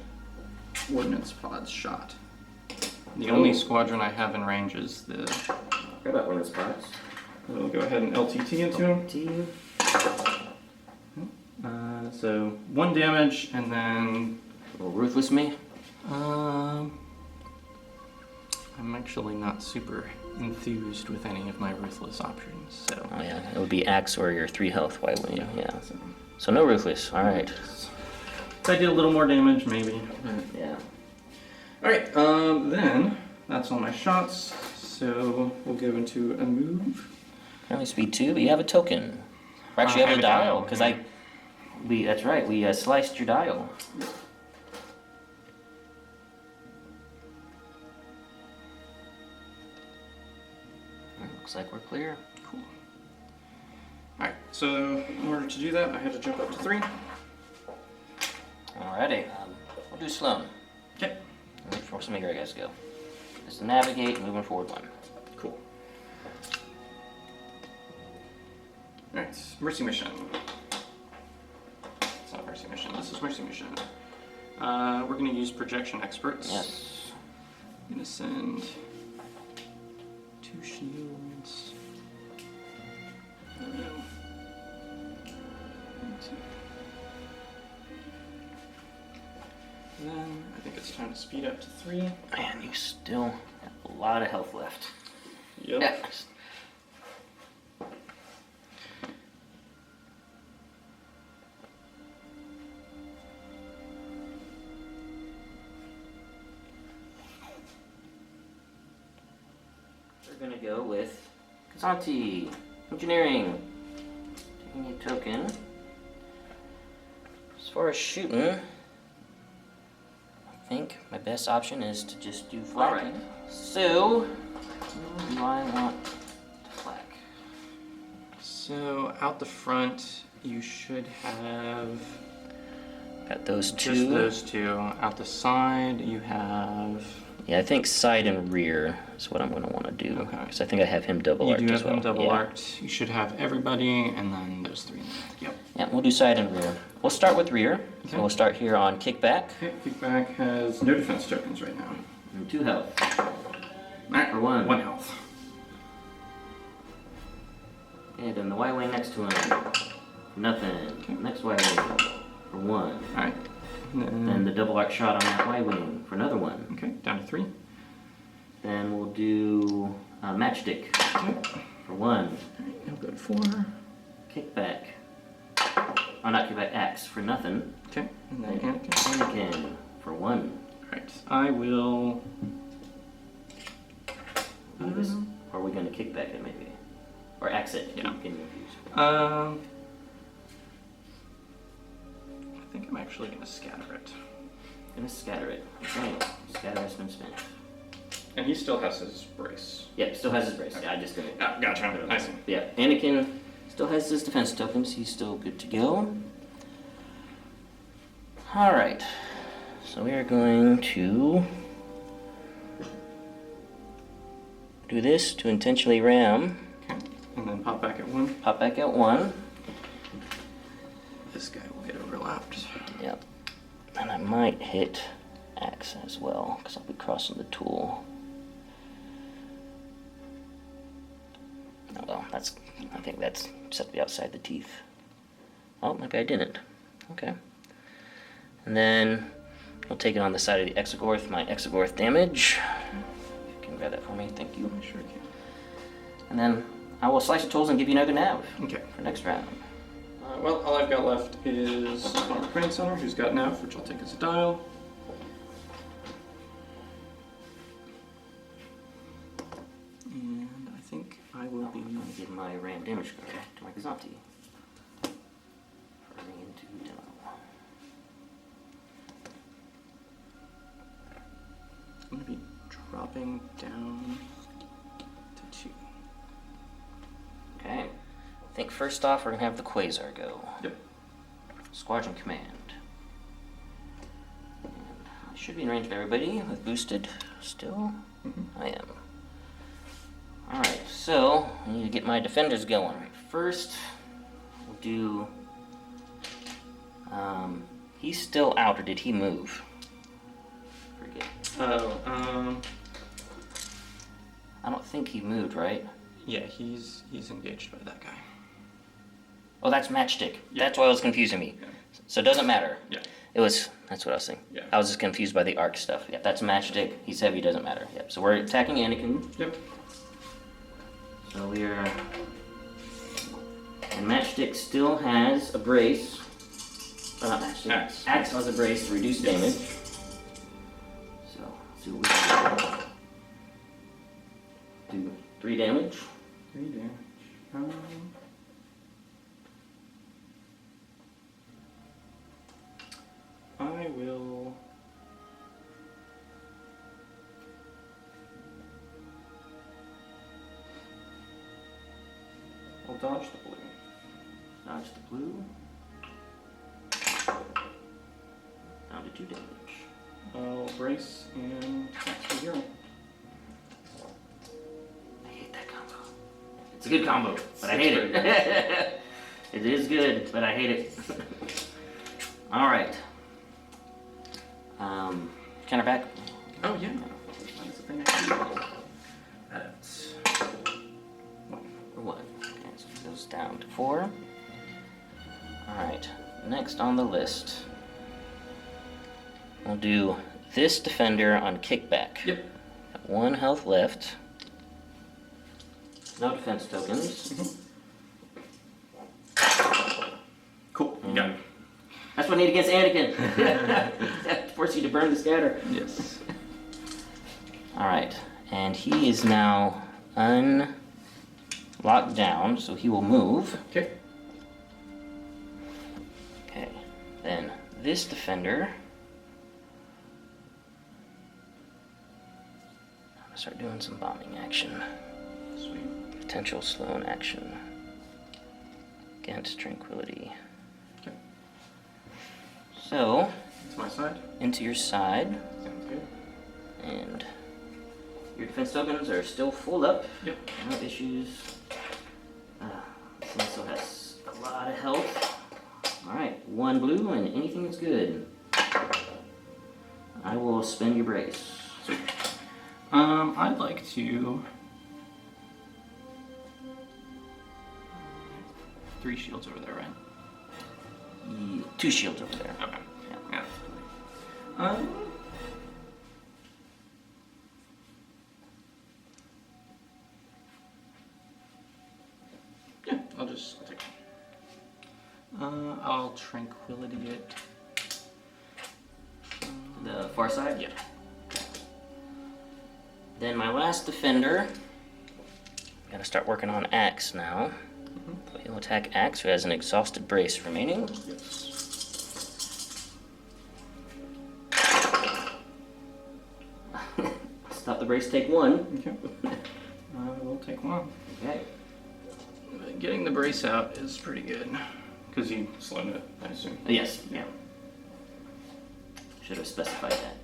ordnance pods shot. The only squadron I have in range is the... Grab out one of the spots. We'll go ahead and LTT into him. T. So 1 damage, and then... Will ruthless me? I'm actually not super enthused with any of my ruthless options, so... Oh yeah, it would be axe or your 3 health white wing. Yeah. So, So no ruthless. All right. if I did a little more damage, maybe. But... Yeah. Alright, then that's all my shots, so we'll go into a move. Apparently speed 2, but you have a token. Or actually, you I have a have a dial, dial, because yeah. That's right. We sliced your dial. Looks like we're clear. Cool. Alright, so in order to do that, I had to jump up to 3. Alrighty. We'll do Sloane. Okay. Where some of you guys go? Just navigate, moving forward 1. Cool. Alright, Mercy Mission. It's not Mercy Mission, this is Mercy Mission. We're going to use Projection Experts. Yes. I'm going to send 2 shields. Then I think it's time to speed up to 3. Man, you still have a lot of health left. Yep. Yeah. We're gonna go with Kazanti Engineering. Taking a token. As far as shooting, I think my best option is to just do flanking. Alright. So, who do I want to flank? So out the front, you should have Got those two. just those 2. Out the side, you have. Yeah, I think side and rear is what I'm going to want to do. Okay. Because I think I have him double You arced do as have well. them double Yeah. arced. You should have everybody, and then those 3 in there. Yep. Yeah, we'll do side and rear. We'll start with rear. Okay. So we'll start here on kickback. Okay, Kickback has no defense tokens right now. And 2 health. Alright, For 1. 1 health. And then the Y-wing next to him. Nothing. Okay. Next Y-wing for 1. Alright. Then the double arc shot on that Y-wing for another 1. Okay, down to 3. Then we'll do matchstick Okay. for 1. Alright, now go to 4. Kickback. Oh, not kickback, axe for nothing. Okay, and then Anakin. Anakin for 1. Alright, I will. Or are we going to kickback it maybe? Or axe it? Yeah. Keep getting confused. I think I'm actually going to scatter it. Gonna scatter it. Okay. Scatter has been spent. And he still has his brace. Yep, still has his brace. Yeah, I just didn't. Ah, gotcha. I see. Yeah, Anakin still has his defense tokens. He's still good to go. Alright. So we are going to do this to intentionally ram. Okay, and then pop back at 1. Pop back at 1. This guy will get overlapped. Yep. And I might hit axe as well, because I'll be crossing the tool. Oh well, I think that's set to be outside the teeth. Oh, maybe I didn't. Okay. And then we'll take it on the side of the Exogorth, my Exogorth damage. You can grab that for me, thank you. I sure can. And then I will slice the tools and give you another nav Okay. for next round. Well, all I've got left is our Command Center, who's got nav, which I'll take as a dial. And I think I will be. I'm going to give my ram damage card to my Kazanti. For into demo. I'm going to be dropping down to 2. Okay. I think first off we're going to have the Quasar go. Yep. Squadron Command. And I should be in range of everybody with boosted still. I am. Alright, so I need to get my defenders going. First, we'll do. He's still out, or did he move? Forget. I don't think he moved, right? Yeah, he's engaged by that guy. Oh, that's matchstick. Yeah. That's why it was confusing me. Yeah. So it doesn't matter. Yeah. That's what I was saying. Yeah. I was just confused by the arc stuff. Yep, that's matchstick. He's heavy, doesn't matter. Yep, so we're attacking Anakin. Yep. So we're. And matchstick still has a brace. Oh, not matchstick. Axe. Axe has a brace to reduce damage. So, let's see what we can do. Do 3 damage. 3 damage. dodge the blue. Dodge the blue. Down to 2 damage. I'll brace and attack the hero. I hate that combo. It's a good combo, but I hate it. It is good, but I hate it. Alright. Counterback. Oh yeah. That's the thing I can do. That's For 1. Okay, so it goes down to 4. Alright, next on the list. We'll do this defender on kickback. Yep. Got 1 health left. No defense tokens. cool. You got it. That's what I need against Anakin. Force you to burn the scatter. Yes. Alright, and he is now unlocked down, so he will move. Okay. Okay, then this defender. I'm gonna start doing some bombing action. Sweet. Potential Sloane action against Tranquility. Okay. So, That's my side. into your side, Sounds good. and your defense tokens are still full up. Yep. No issues. This one still has a lot of health. Alright, 1 blue and anything that's good. I will spend your brace. Sweet. I'd like to 3 shields over there, right? 2 shields over there. Okay. Yeah. Yeah. Yeah, I'll just take one. I'll tranquility it. The far side? Yeah. Then my last defender. Gotta start working on Axe now. So he'll attack Axe, who has an exhausted brace remaining. Yes. Stop the brace, take 1. Okay. We'll take 1. Okay. Getting the brace out is pretty good. Because you slowed it, I assume. Yes, yeah. Should have specified that.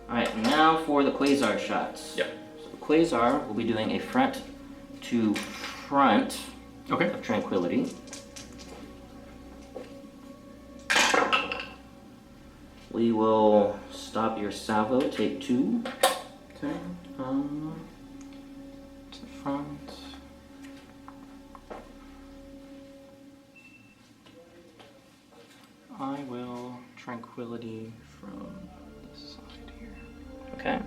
Alright, now for the Quasar shots. Yep. So the Quasar will be doing a front to front Okay. of Tranquility. We will stop your salvo, take 2. Okay. To the front. I will tranquility from this side here. Okay.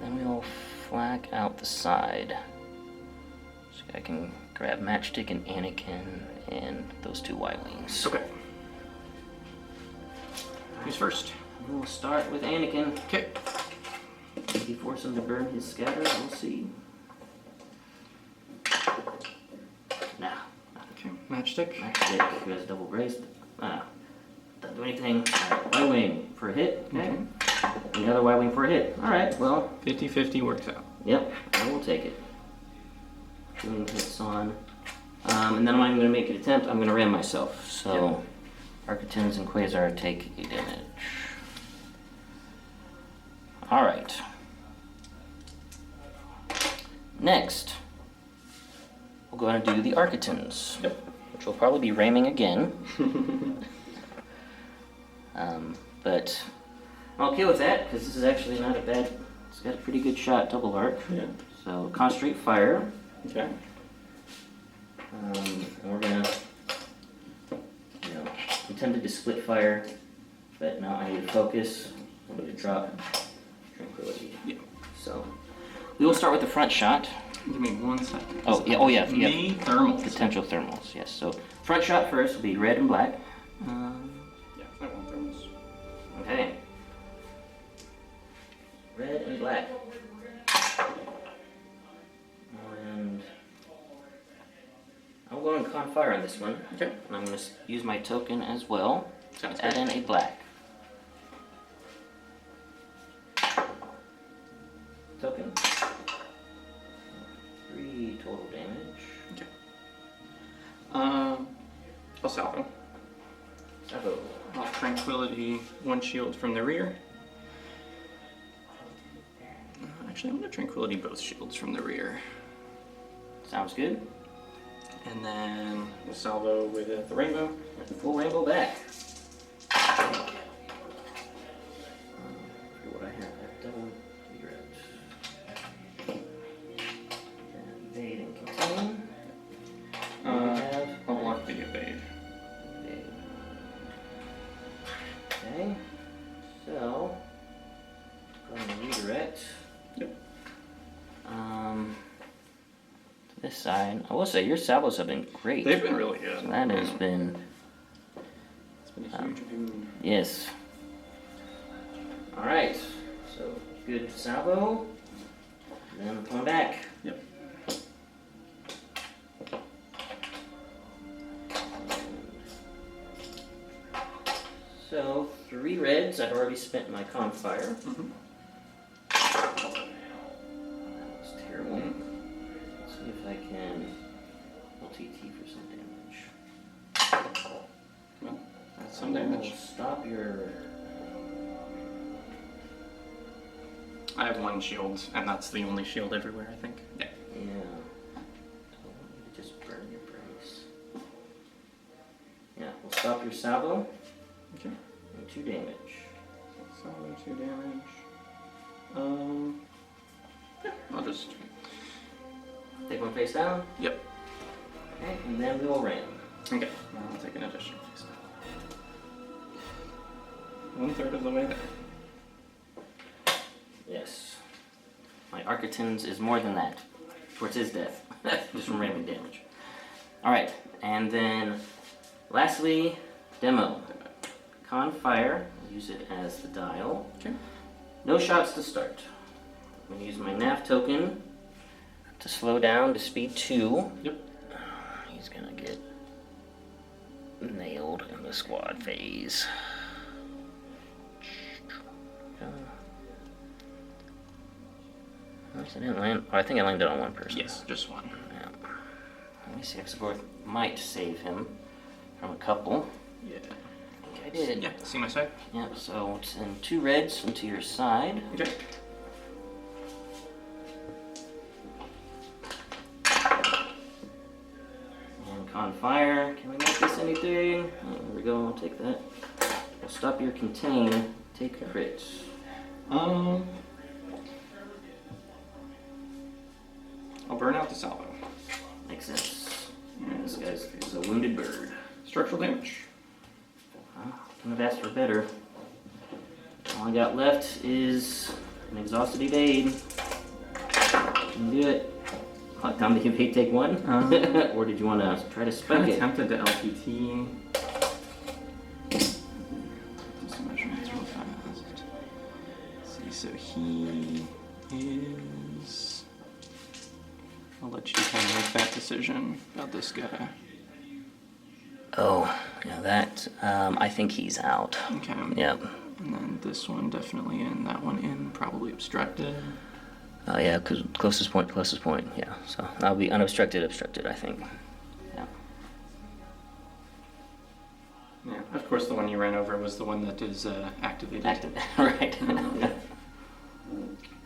Then we'll flak out the side. So I can grab Matchstick and Anakin and those 2 Y-Wings. Okay. Who's first? We'll start with Anakin. Okay. Maybe force him to burn his scatter, we'll see. Nah. Okay. Matchstick. Matchstick, who has double braced. Doesn't do anything. Alright, Y-Wing for a hit. Okay. And the other Y-Wing for a hit. Alright, well, 50-50 works out. yep, I will take it. 2 hits on. And then I'm not even going to make an attempt, I'm going to ram myself. So, Architins and Quasar take 8 damage. Alright. Next, we'll go ahead and do the Architins. Yep. Which will probably be ramming again. But I'm okay with that, because this is actually not a bad, it's got a pretty good shot, double arc. Yeah. So, concentrate fire. Okay. And we're gonna, I'm tempted to split fire, but no, I need to focus. I'm going to drop Tranquility. Yeah. So, we will start with the front shot. Give me 1 second. Oh, yeah, Me thermals. Potential thermals, yes. So, front shot first will be red and black. Yeah, I want thermals. Okay. Red and black. And I'll go on con fire on this one. Okay. And I'm going to use my token as well. Sounds Add good. in a black. Token. salvo. Salvo. I'll tranquility 1 shield from the rear. Actually, I'm going to tranquility both shields from the rear. Sounds good. And then we'll salvo with the rainbow. Full rainbow back. What I have, double reroute. Evade and contain. I have I'll block the evade. evade. Okay. So, going to redirect. Yep. To this side, I will say your salvos have been great. They've been really good. So that has been, It's been a huge boon. yes. All right. So good salvo. Then I'm coming back. Yep. So 3 reds. I've already spent my confire. Mhm. That was terrible. Let's see if I can LTT for some damage. Well, that's some damage. Stop your. I have 1 shield, and that's the only shield everywhere, I think. Yeah. Yeah. I want you to just burn your brace. Yeah, we'll stop your salvo. Okay. And 2 damage. Salvo 2 damage. Yeah, I'll just. Take 1 face down. Yep. Okay, and then we will ram. Okay. Now I'll take an additional face down. 1/3 of the way there. Yes. My Architens is more than that. Towards his death. Just from ramming damage. Alright, and then lastly, demo. Confire. Use it as the dial. Okay. No shots to start. I'm going to use my NAV token to slow down to speed 2. Yep. He's going to get nailed in the squad phase. I didn't land. Oh, I think I landed on 1 person. Yes, just 1. Yeah. Let me see. Exegorth might save him from a couple. Yeah. I think I did. Yeah, see my side? Yeah, so send 2 reds into your side. Okay. And Confire. Can we make this anything? Oh, there we go. I'll take that. We'll stop your contain. Take a crit. I'll burn out the salvo. Makes sense. And This guy's is a wounded bird. structural damage. Couldn't have asked for better. All I got left is an exhausted evade. Can do it. Time to evade take 1? Or did you want to try to spike it? Tempted to LPT. Do some measurements real fast. Let's see, so he is. I'll let you kind of make that decision about this guy. Oh, yeah, that, I think he's out. Okay. Yep. And then this one definitely in, that one in, probably obstructed. Oh, yeah, because closest point, yeah. So that'll be unobstructed, obstructed, I think. Yeah. Yeah, of course the one you ran over was the one that is activated. Active, right.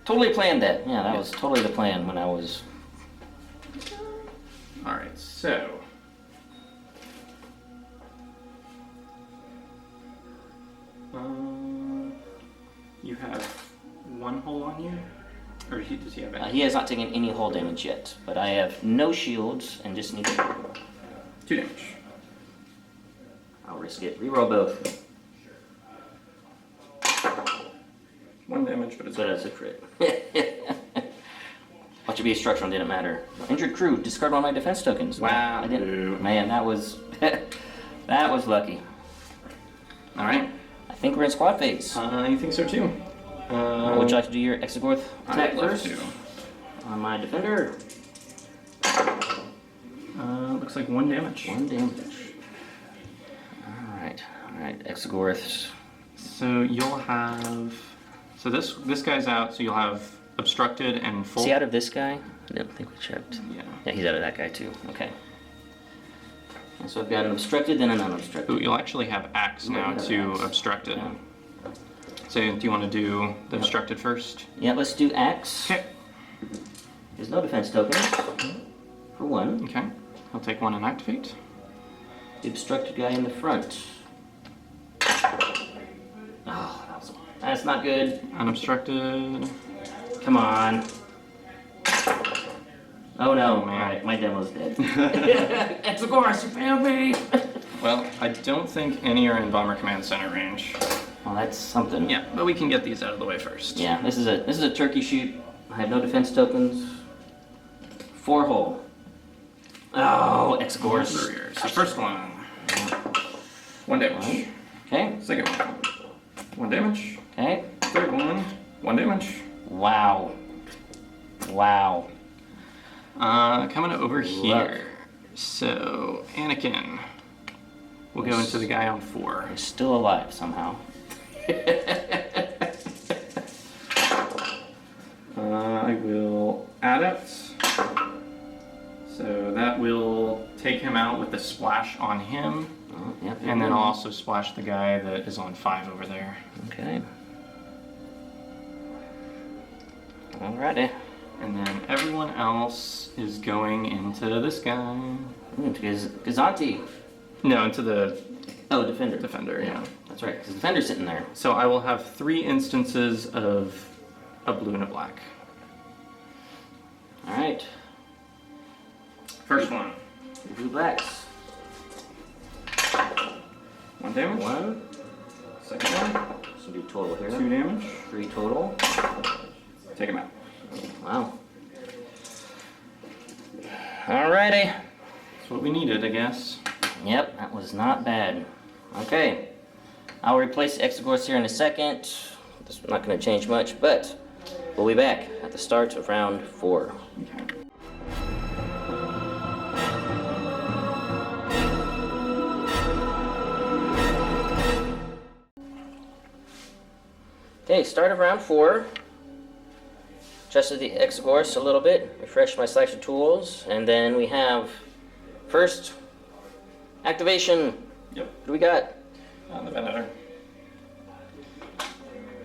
Totally planned that. Yeah, that was totally the plan when I was. Alright, so. You have 1 hole on you? Or does he have any? He has not taken any hull damage yet, but I have no shields and just need to. 2 damage. I'll risk it. Reroll both. 1 damage, but it's But it's a crit. Watch it be a structural, didn't matter. Injured crew, discard 1 of my defense tokens. Wow. I didn't. Man, that was. That was lucky. Alright. I think we're in squad phase. I think so too. Would you like to do your Exegorth attack I'd love first? to. On my defender. Looks like 1 damage. 1 damage. Alright, Exegorths. So you'll have. So this guy's out, so you'll have obstructed and full. Is he out of this guy? I didn't think we checked. Yeah. Yeah, he's out of that guy too. Okay. And so I've got an obstructed and an unobstructed. Ooh, you'll actually have axe now to obstruct it. Yeah. So do you want to do the obstructed first? Yeah, let's do axe. Okay. There's no defense tokens for one. Okay. I'll take one and activate. The obstructed guy in the front. Oh, that's not good. Unobstructed. Come on. Oh no, Oh, man. Alright, my demo's dead. Exogorus, you failed me! Well, I don't think any are in Bomber Command Center range. Well, that's something. Yeah, but we can get these out of the way first. Yeah, this is a turkey shoot. I have no defense tokens. 4 hull. Oh, Exogorus. So first one. 1 damage. Okay, Second one. 1 damage. okay. Third one. 1 damage. Wow. Wow. Coming over here. So, Anakin. We'll go into the guy on 4. He's still alive somehow. I will add it. So that will take him out with the splash on him. Oh, yep, And then I'll also splash the guy that is on 5 over there. Okay. Alrighty. And then everyone else is going into this guy. Gazanti. No, into the Oh, defender. defender, yeah. That's right, because the defender's sitting there. So I will have 3 instances of a blue and a black. Alright. First one. Blue blacks. 1 damage. 1. Second one. So do total here. 2 damage. 3 total. Take him out. Wow. Alrighty. That's what we needed, I guess. Yep, that was not bad. Okay. I'll replace the Exogorus here in a second. This is not going to change much, but we'll be back at the start of round 4. Okay. Okay, start of round 4. Adjusted the Exogorus a little bit, refreshed my slicer tools, and then we have first activation. Yep. What do we got? The Venator.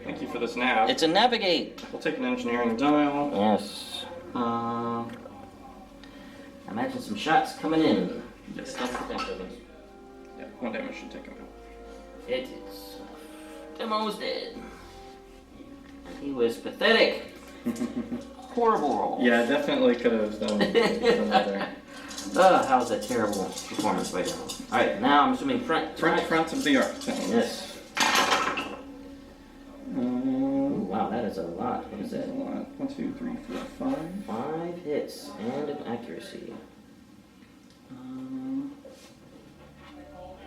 Thank you for this nav. It's a navigate. We'll take an engineering dial. Yes. Imagine some shots coming in. Yes. That's the defense tokens. Yeah, 1 damage should take him out. It is. Demo's dead. And he was pathetic. Horrible roll. Yeah, definitely could have done better. That was a terrible performance by Demo. Alright, now I'm assuming front. Front of the arc. Yes. Wow, that is a lot. What is that? 1, 2, 3, 4, 5. 5 hits and an accuracy.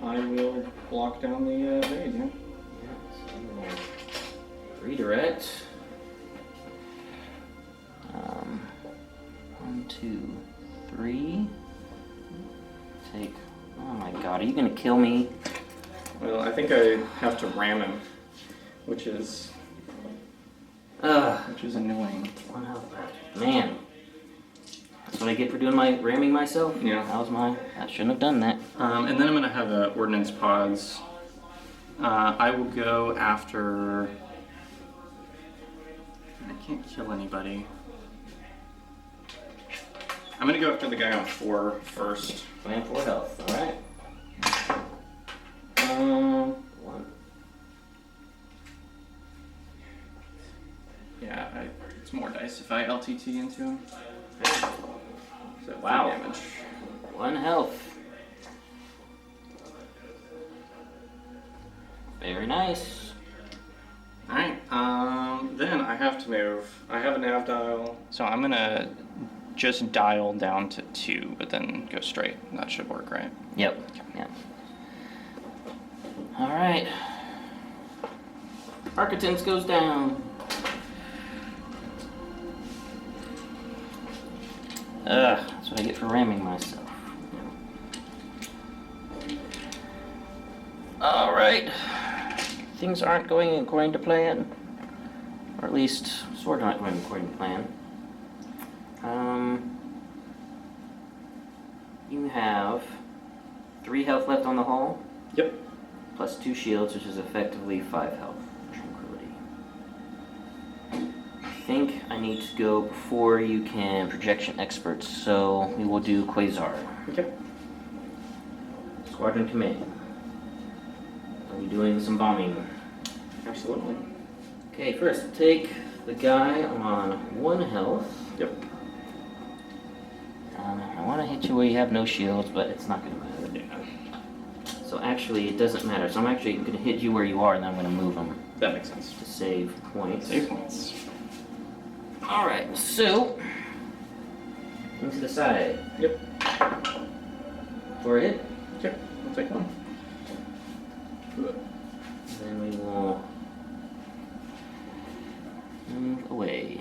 I will block down the raid, yeah. Yeah, so redirect. 1, 2, 3. Take. Oh my god, are you gonna kill me? Well, I think I have to ram him, which is annoying. 1 health back. Man. That's what I get for doing my ramming myself? Yeah. I shouldn't have done that. And then I'm gonna have ordnance pods. I will go after. I can't kill anybody. I'm gonna go after the guy on 4 first. Plan 4 health, alright. 1. Yeah, it's more dice if I LTT into him. So Wow. 3 damage. 1 health. Very nice. Alright, then I have to move. I have a nav dial. So I'm gonna just dial down to 2, but then go straight. That should work, right? Yep. Yep. Alright. Architens goes down. That's what I get for ramming myself. Alright. Things aren't going according to plan. Or at least, sort of not going according to plan. You have 3 health left on the hull. Yep. Plus 2 shields, which is effectively 5 health. Tranquility. I think I need to go before you can projection experts, so we will do Quasar. Okay. Squadron command. Are we doing some bombing? Absolutely. Okay, first take the guy on 1 health. Yep. I want to hit you where you have no shields, but it's not going to matter. So actually, it doesn't matter. So I'm actually going to hit you where you are, and then I'm going to move him That makes sense. to save points. Save points. All right, so into the side. Yep. For a hit. Okay, I'll take one. Then we will move away.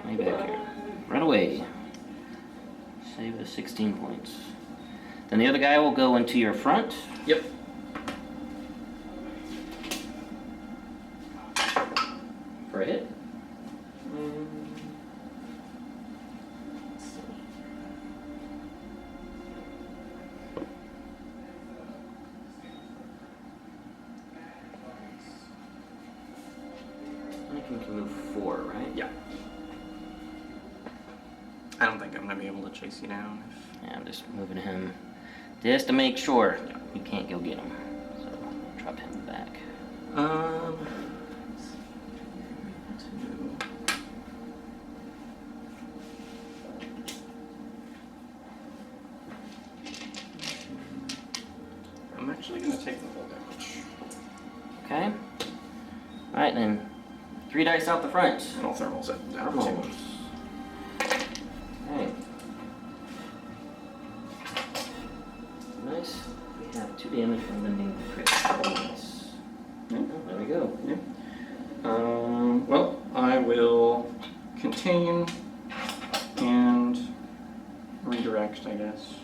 Way back here. Right away. Save us 16 points. Then the other guy will go into your front. Yep. For a hit. I think we can move 4, right? Yeah. I don't think I'm gonna be able to chase you down. Yeah, I'm just moving him just to make sure you can't go get him. So drop him back. I'm actually gonna take the full damage. Okay. All right then. 3 dice out the front. And I'll thermals it down Thermals. too. Okay. Nice. We have 2 damage from lending the crit. Nice. Yeah. Oh, there we go. Yeah. Well, I will contain and redirect, I guess.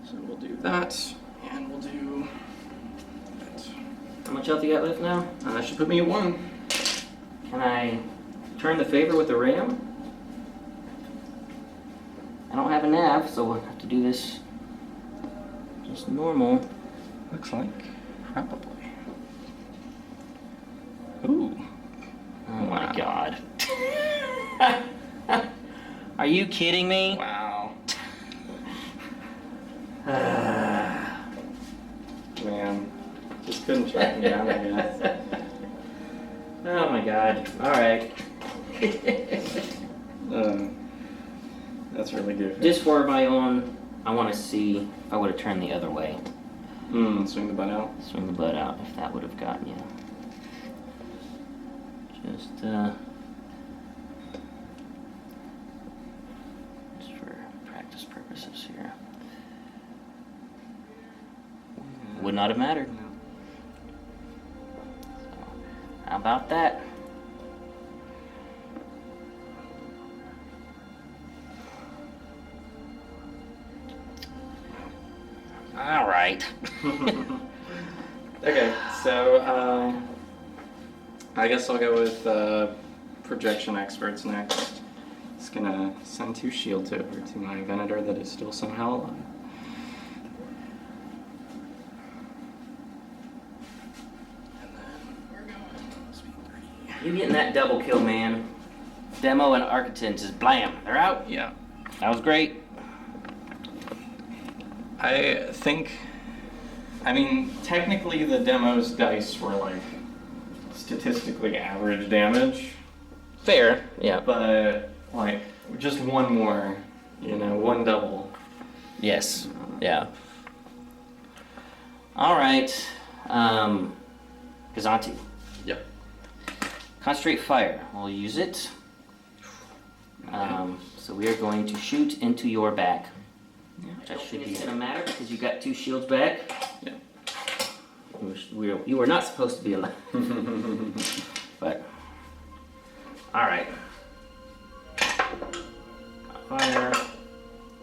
So we'll do that, and we'll do that. How much health you got left now? That should put me at 1. Can I turn the favor with the ram? I don't have a nav, so we'll have to do this just normal. Looks like probably. Ooh. Oh my Wow. god. Are you kidding me? Wow. Man, just couldn't track me down, I guess. Oh my god. Alright. That's really good. Just for my own, I want to see if I would have turned the other way. Swing the butt out. Swing the butt out, if that would have gotten you. Just for practice purposes here. Would not have mattered. No. So, how about that? All right. Okay, so I guess I'll go with projection experts next. Just gonna send 2 shields over to my Venator that is still somehow alive. And then we're going speed 30. You getting that double kill, man. Demo and Architect just blam. They're out. Yeah. That was great. I think, I mean, technically the demo's dice were like statistically average damage, Fair. Yeah. but like just one more, one double. Yes. Yeah. All right. Gazanti. Yep. Concentrate fire. We'll use it. So we are going to shoot into your back. That should be gonna matter because you got 2 shields back. Yeah. You were not supposed to be alive. But all right. Fire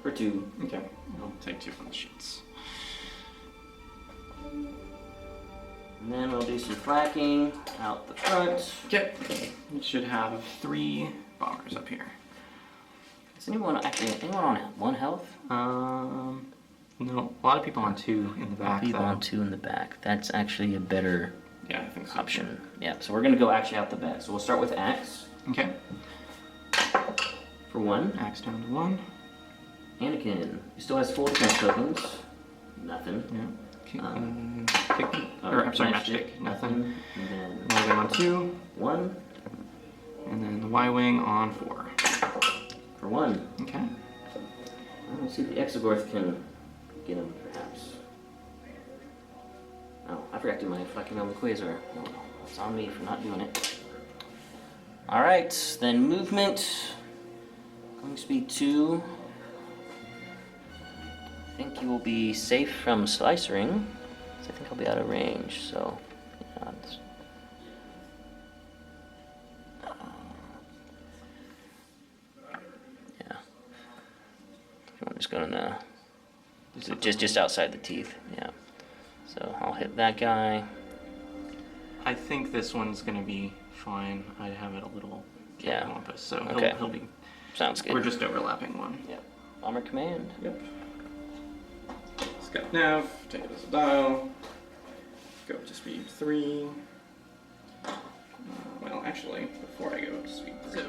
for 2. Okay, I'll take 2 from the sheets. And then we'll do some flacking out the front. Okay, we should have 3 bombers up here. Is anyone on 1 health? No, a lot of people on 2 in the back. People though. on 2 in the back. That's actually a better Yeah, I think so. option. Yeah, so we're gonna go actually out the back. So we'll start with Axe Okay. for 1. Axe down to 1. Anakin, he still has 4 defense tokens. Nothing. Yeah. Kick, Oh, or I'm sorry, matchstick. Nothing. And then Y-wing on 2, 1 and then the Y-wing on 4. for 1. Okay. We'll see if the Exogorth can get him, perhaps. Oh, I forgot to do my fucking on the Quasar. Oh, it's on me for not doing it. Alright, then movement. Going speed 2. I think you will be safe from slicering. I think I'll be out of range, so yeah, yeah. I'm just gonna just outside the teeth, yeah. So I'll hit that guy. I think this one's gonna be fine. I have it a little Yeah. compass, so Okay. he'll be. Sounds good. We're just overlapping one. Yep. Bomber command. Yep. Scout nav, take it as a dial. Go up to speed 3. Well, actually, before I go up to speed 0,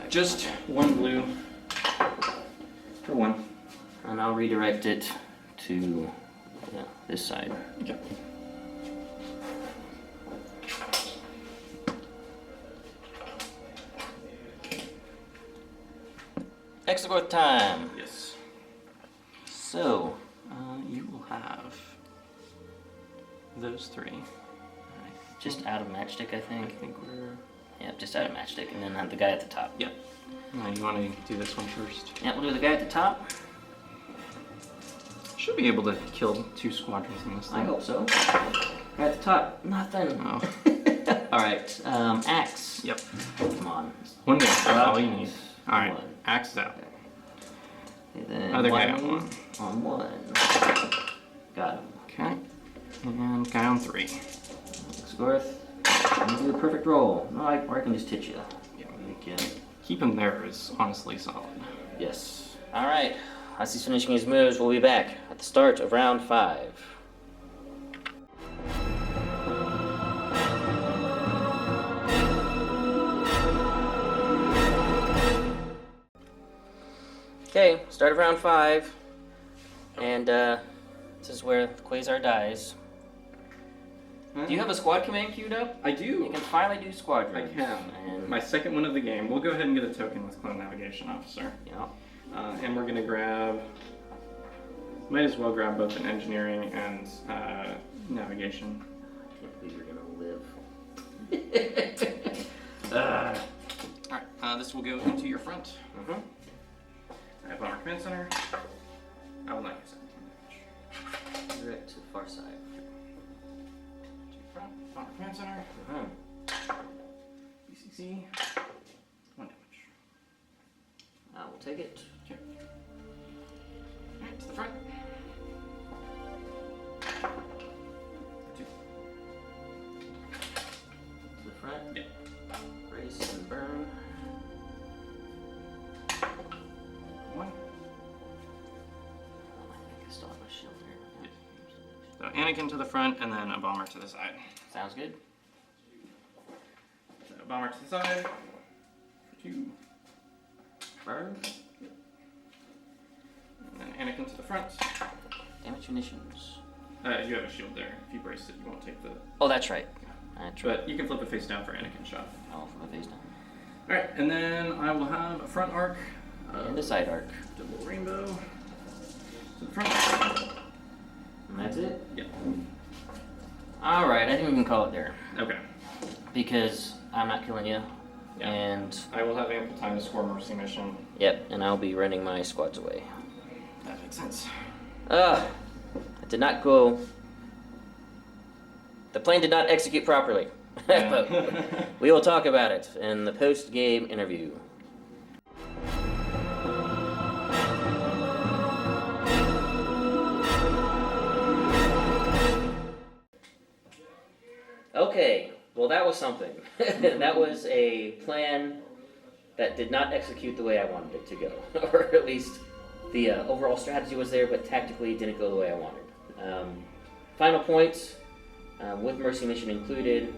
just 1 blue for 1. And I'll redirect it to this side. Okay. Exogorth time. Yes. So, You will have those 3. just out of matchstick, I I think. think we're. Yeah, just out of matchstick, and then have the guy at the top. Yep. You want to do this one first? Yeah, we'll do the guy at the top. Should be able to kill 2 squadrons in this thing. I hope so. Guy at the top. Nothing. Oh. Alright, axe. Yep. Come on. 1 damage. That's all you need. Alright. One. Axe is out. Okay, then Other guy one on 1. On 1. Got him. Okay. And guy on 3. Exogorth. You do the perfect roll. No, or I can just hit you. Yeah. Okay. Keep him there is honestly solid. Yes. Alright. As he's finishing his moves, we'll be back at the start of round 5. Okay, start of round 5. And this is where the Quasar dies. Do you have a squad command queued up? I You do. can finally do squadrons. I can. And, My second one of the game. We'll go ahead and get a token with Clone Navigation Officer. yeah. And we're going to grab. Might as well grab both an engineering and navigation. I can't believe you're gonna live. Alright, this will go into your front. Mhm. I have Bomber Command Center. I will not use it. Direct to the far side. To your front, Bomber Command Center. Mhm. BCC. 1 damage. I will take it. Okay. Alright, to the front. 2. To the front. Yep. Brace and burn. 1. Oh, I think I still have my shield here. So Anakin to the front, and then a bomber to the side. Sounds good. So bomber to the side. 2. Burn. And then Anakin to the front. Damage munitions. You have a shield there. If you brace it, you won't take the. Oh, that's right. That's right. But you can flip it face down for Anakin shot. Oh, from the face down. Alright, and then I will have a front arc. And a side arc. Double rainbow. To the front. And that's it? Yep. Alright, I think we can call it there. Okay. Because I'm not killing you. Yeah. And, I will have ample time to score Mercy mission. yep, and I'll be running my squads away. That makes sense. It did not go. The plane did not execute properly. But we will talk about it in the post-game interview. Okay, well that was something. That was a plan that did not execute the way I wanted it to go, or at least the overall strategy was there, but tactically it didn't go the way I wanted. Final points, with Mercy Mission included,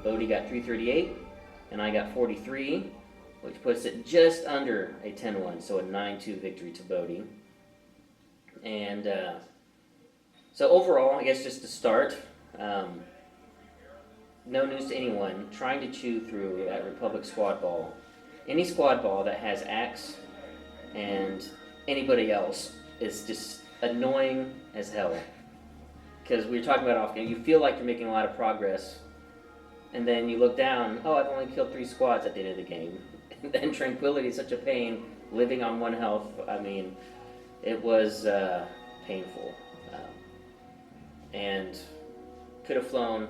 Bodhi got 338, and I got 43, which puts it just under a 10-1, so a 9-2 victory to Bodhi. And so overall, I guess just to start, no news to anyone, trying to chew through that Republic squad ball. Any squad ball that has Axe and anybody else is just annoying as hell. Because we were talking about often, you feel like you're making a lot of progress, and then you look down, oh, I've only killed 3 squads at the end of the game. And then Tranquility is such a pain, living on 1 health. I mean, it was painful. And could have flown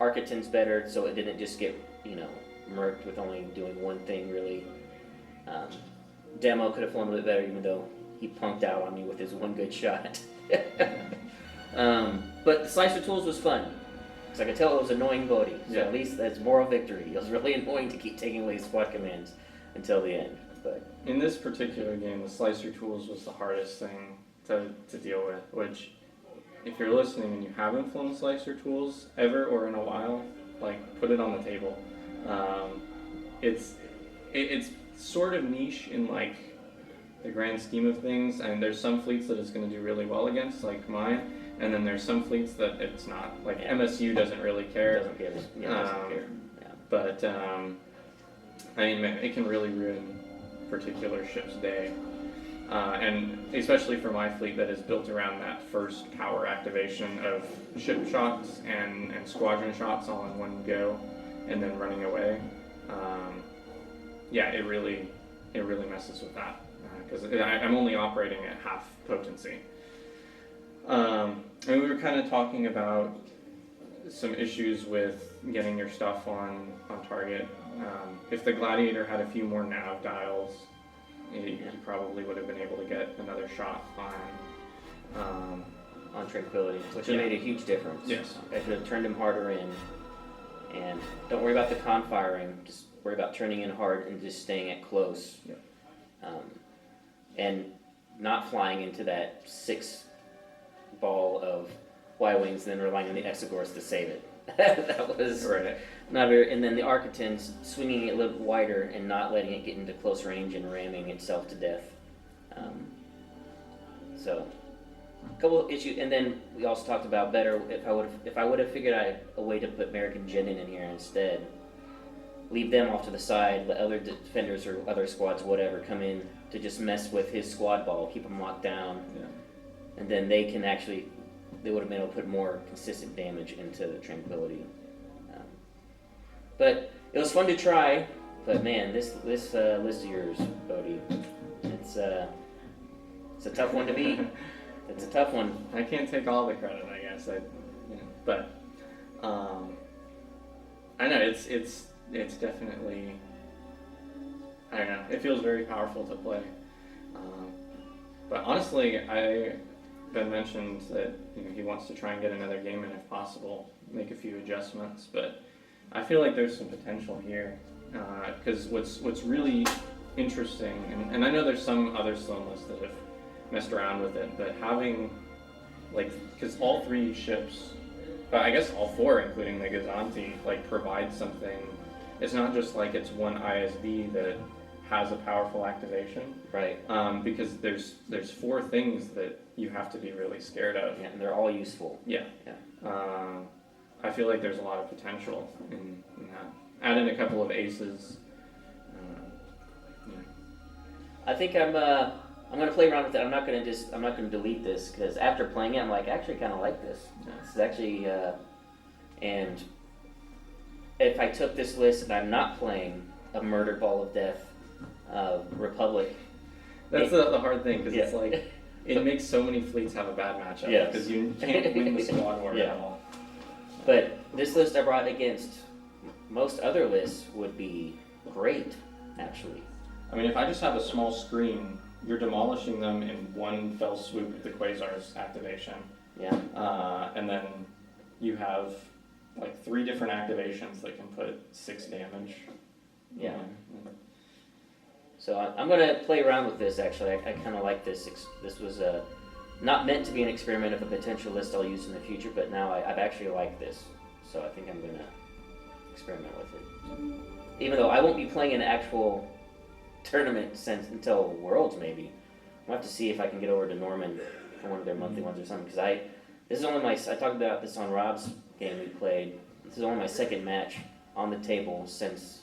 Architon's better, so it didn't just get, murked with only doing one thing, really. Demo could have flown a little bit better, even though he punked out on me with his 1 good shot. But the Slicer Tools was fun. Because I could tell it was annoying Bodhi. So at least that's moral victory. It was really annoying to keep taking away squad commands until the end. But in this particular game, the Slicer Tools was the hardest thing to deal with, which, if you're listening and you haven't flown Slicer Tools ever or in a while, put it on the table. It's sort of niche in the grand scheme of things, and there's some fleets that it's going to do really well against, like mine, and then there's some fleets that it's not. MSU doesn't really care. Doesn't care. Doesn't care. Yeah. But it can really ruin particular ship's day. And especially for my fleet that is built around that first power activation of ship shots and squadron shots all in one go, and then running away. It really messes with that, because I'm only operating at half potency. And we were kind of talking about some issues with getting your stuff on target. If the Gladiator had a few more nav dials, you probably would have been able to get another shot on Tranquility, which would have made a huge difference. Yes. I could have turned him harder in, and don't worry about the con firing, just worry about turning in hard and just staying at close. Yeah. And not flying into that 6 ball of Y-Wings and then relying on the Exegors to save it. That was right. Not very. And then the Architons swinging it a little wider and not letting it get into close range and ramming itself to death. So, a couple of issues, and then we also talked about better if I would have figured out a way to put American Genin in here instead. Leave them off to the side, let other defenders or other squads, whatever, come in to just mess with his squad ball, keep him locked down, and then they would have been able to put more consistent damage into the Tranquility. But it was fun to try. But man, this list of yours, Bodhi, it's a tough one to beat. It's a tough one. I can't take all the credit, I guess. But I know it's definitely, I don't know. It feels very powerful to play. But honestly, Ben mentioned that he wants to try and get another game in if possible, make a few adjustments. But I feel like there's some potential here, because what's really interesting, and I know there's some other Sloane lists that have messed around with it, but having because all 3 ships, but I guess all 4, including the Gazanti, provide something. It's not just it's one ISB that has a powerful activation, right? Because there's 4 things that you have to be really scared of. Yeah, and they're all useful. Yeah. I feel like there's a lot of potential in that. Add in a couple of aces. I think I'm gonna play around with it. I'm not gonna delete this, because after playing it, I'm actually kind of like this. This is actually, and if I took this list and I'm not playing a Murder Ball of Death, Republic. That's the hard thing, because it's it makes so many fleets have a bad matchup, because you can't win the squad war at all. But this list I brought against most other lists would be great, actually. I mean, if I just have a small screen, you're demolishing them in one fell swoop with the Quasar's activation. Yeah. And then you have 3 different activations that can put 6 damage. Yeah. So I'm gonna play around with this. Actually, I kind of like this. This was not meant to be an experiment of a potential list I'll use in the future, but now I've actually liked this. So I think I'm gonna experiment with it. Even though I won't be playing an actual tournament since until Worlds maybe. I'll have to see if I can get over to Norman for one of their monthly ones or something. Because this is only I talked about this on Rob's game we played. This is only my second match on the table since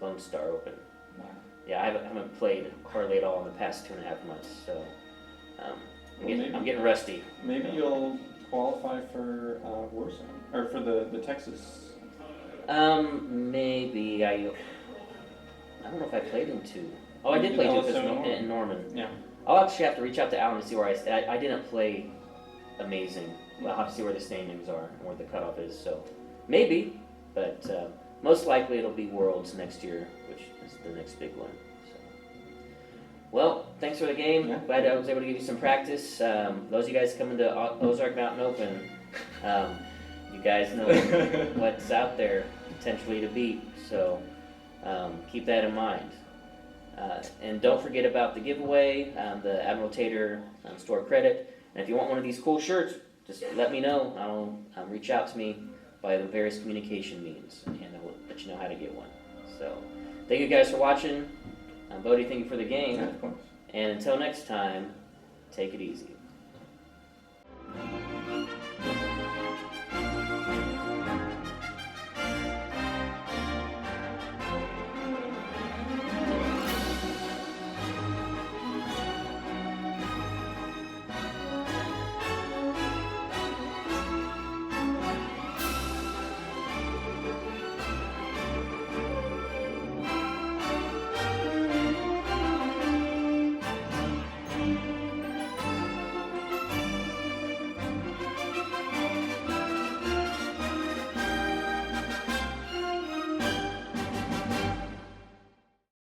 Lone Star Open. Wow. Yeah, I haven't played hardly at all in the past 2.5 months, so I'm getting rusty. Maybe you'll qualify for Warzone, or for the Texas. Maybe I don't know if I played in 2. Oh, I did play 2 in Norman. Yeah. I'll actually have to reach out to Alan to see where I didn't play amazing. I'll have to see where the standings are and where the cutoff is. So maybe, but most likely it'll be Worlds next year, which is the next big one. So. Well, thanks for the game. Yeah. Glad I was able to give you some practice. Those of you guys coming to Ozark Mountain Open, you guys know what's out there potentially to beat. So keep that in mind. And don't forget about the giveaway, the Admiral Tater store credit. And if you want one of these cool shirts, just let me know. I'll reach out to me by the various communication means, and I'll let you know how to get one. So, thank you guys for watching. Bodhi, thank you for the game. Yeah, of course. And until next time, take it easy.